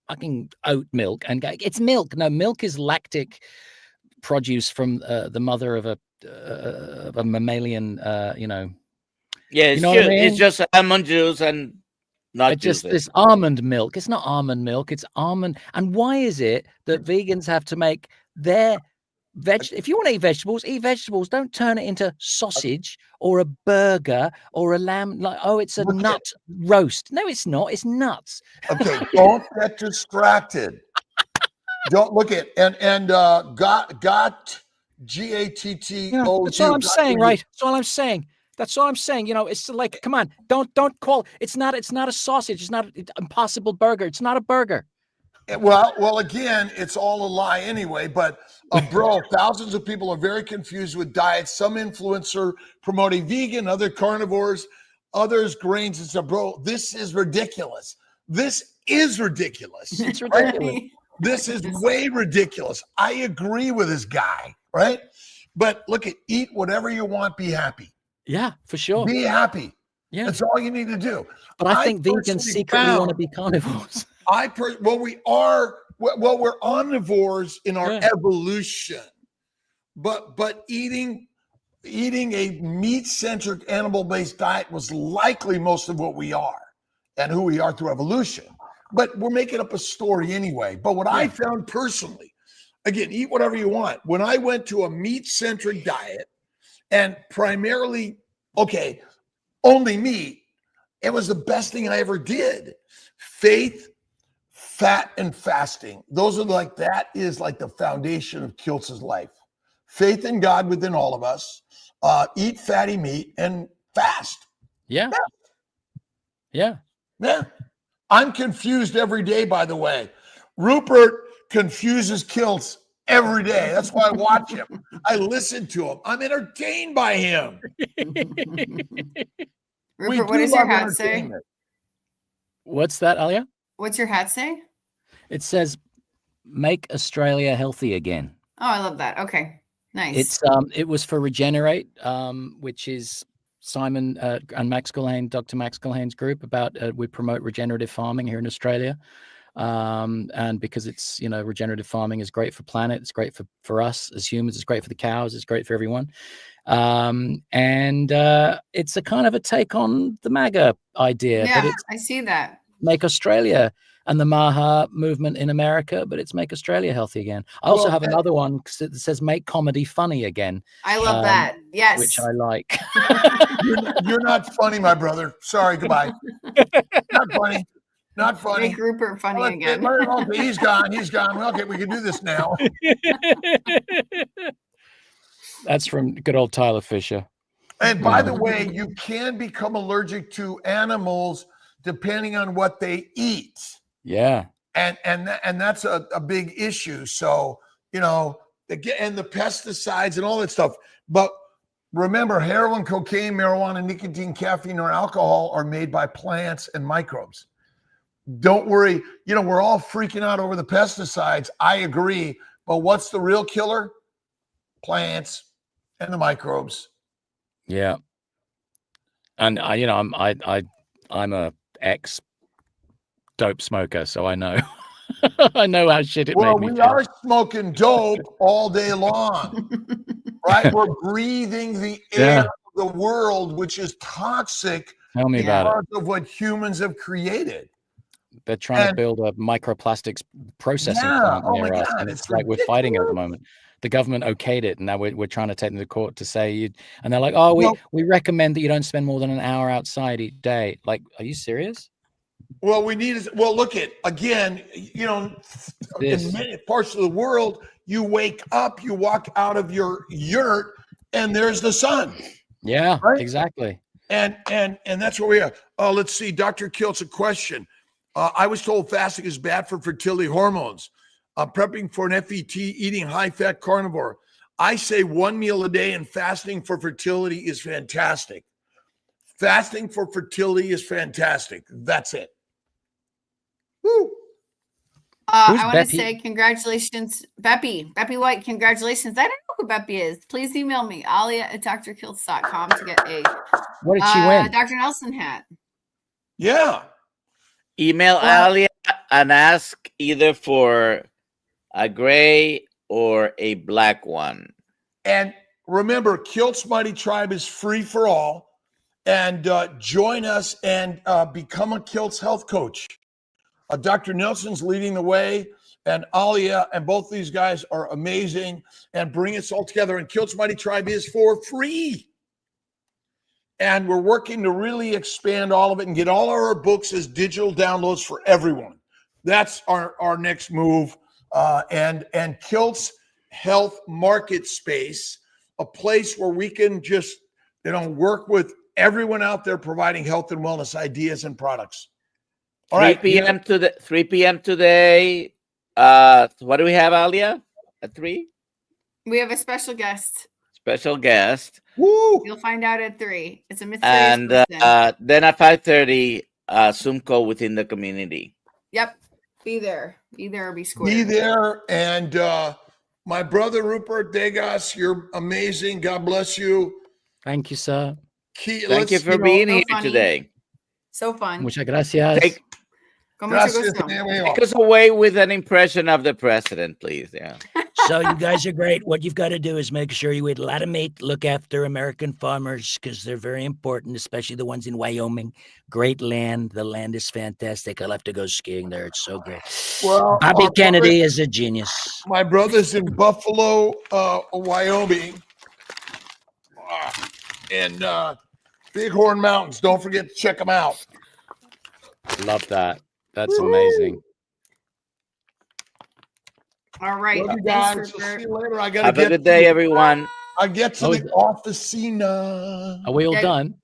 S2: fucking oat milk and go, it's milk. No, milk is lactic produce from the mother of a mammalian.
S3: Yeah,
S2: you know what I mean?
S3: It's just almond juice and not
S2: just this almond milk. It's not almond milk. It's almond. And why is it that vegans have to make their if you want to eat vegetables, don't turn it into sausage or a burger or a lamb. Like, oh, it's a nut roast. No, it's not. It's nuts.
S4: Okay, don't get distracted. Don't look at got GATTO.
S2: That's all I'm saying, right? That's all I'm saying. That's all I'm saying. It's like, come on, don't call. It's not a sausage. It's not an Impossible Burger. It's not a burger.
S4: Well, again, it's all a lie anyway. But bro, thousands of people are very confused with diets. Some influencer promoting vegan, other carnivores, others grains and stuff. Bro, this is ridiculous. This is ridiculous.
S2: It's ridiculous.
S4: Right? This is way ridiculous. I agree with this guy, right? But look eat whatever you want. Be happy.
S2: Yeah, for sure.
S4: Be happy.
S2: Yeah,
S4: that's all you need to do.
S2: But I think vegans secretly want to be carnivores.
S4: We're omnivores in our evolution, but eating a meat-centric, animal-based diet was likely most of what we are and who we are through evolution. But we're making up a story anyway. But what I found personally, again, eat whatever you want. When I went to a meat-centric diet and primarily, only meat, it was the best thing I ever did. Faith, fat, and fasting. Those are that is like the foundation of Kiltz's life. Faith in God within all of us. Eat fatty meat and fast.
S2: Yeah.
S4: I'm confused every day, by the way. Rupert confuses Kiltz every day. That's why I watch him. I listen to him. I'm entertained by him.
S1: Rupert, what does your hat say?
S2: What's that, Alia?
S1: What's your hat say?
S2: It says, "Make Australia healthy again."
S1: Oh, I love that. Okay, nice.
S2: It was for Regenerate, which is Simon and Max Culhane, Dr. Max Culhane's group. We promote regenerative farming here in Australia, and because it's regenerative farming is great for planet, it's great for us as humans, it's great for the cows, it's great for everyone. And it's a kind of a take on the MAGA idea.
S1: Yeah,
S2: but
S1: I see that.
S2: Make Australia and the Maha movement in America, but it's make Australia healthy again. I also have another one that says make comedy funny again.
S1: I love that. Yes.
S2: Which I like.
S4: You're not funny, my brother. Sorry, goodbye. Not funny. Not funny.
S1: Make Rupert funny again.
S4: Okay, he's gone. Okay, we can do this now.
S2: That's from good old Tyler Fisher.
S4: And by the way, you can become allergic to animals depending on what they eat.
S2: Yeah.
S4: And that's a big issue. So, and the pesticides and all that stuff. But remember, heroin, cocaine, marijuana, nicotine, caffeine, or alcohol are made by plants and microbes. Don't worry. We're all freaking out over the pesticides. I agree. But what's the real killer? Plants and the microbes.
S2: Yeah. And I'm a ex dope smoker, so I know. I know how shit it made me feel.
S4: We are smoking dope all day long, right? We're breathing the air of the world, which is toxic.
S2: Tell me about it.
S4: Of what humans have created.
S2: They're trying to build a microplastics processing plant near us, and it's like we're fighting it at the moment. The government okayed it, and now we're trying to take them to court to say and they're like, we recommend that you don't spend more than an hour outside each day. Like, are you serious?
S4: Well, look at, again, in many parts of the world, you wake up, you walk out of your yurt, and there's the sun.
S2: Yeah,
S4: right?
S2: Exactly.
S4: And that's what we are. Let's see, Dr. Kiltz, a question. I was told fasting is bad for fertility hormones. Prepping for an FET, eating high-fat carnivore. I say 1 meal a day, and fasting for fertility is fantastic. Fasting for fertility is fantastic. That's it. Woo.
S1: I want to say congratulations, Beppy White. Congratulations. I don't know who Beppy is. Please email me, alia@drkiltz.com to get a
S2: what did she win?
S1: Dr. Nelson hat.
S4: Yeah.
S3: Email Alia and ask either for a gray or a black one.
S4: And remember, Kiltz Mighty Tribe is free for all. And join us and become a Kiltz health coach. Dr. Nelson's leading the way, and Alia, and both these guys are amazing and bring us all together. And Kiltz Mighty Tribe is for free. And we're working to really expand all of it and get all our books as digital downloads for everyone. That's our next move. And Kiltz Health Market Space, a place where we can just, work with everyone out there providing health and wellness ideas and products. All
S3: 3 p.m. to the 3 p.m. today. What do we have, Alia? At 3?
S1: We have a special guest.
S4: Woo!
S1: You'll find out at 3. It's a mysterious
S3: And then at 5:30, Zoom call within the community.
S1: Yep. Be there. Be there or be square.
S4: Be there. And my brother, Rupert Degas, you're amazing. God bless you.
S2: Thank you, sir.
S3: Thank you for being here today.
S1: So fun.
S2: Muchas gracias.
S3: Take us away with an impression of the president, please. Yeah.
S5: So you guys are great. What you've got to do is make sure you eat a lot of meat, look after American farmers because they're very important, especially the ones in Wyoming. Great land. The land is fantastic. I'll have to go skiing there. It's so great.
S4: Well,
S5: Bobby Kennedy is a genius.
S4: My brother's in Buffalo, Wyoming. And Bighorn Mountains. Don't forget to check them out.
S2: Love that. That's amazing.
S1: All right.
S4: Love you guys. See you later.
S3: Have a good day, everyone.
S4: I get to the officina.
S2: Are we all done?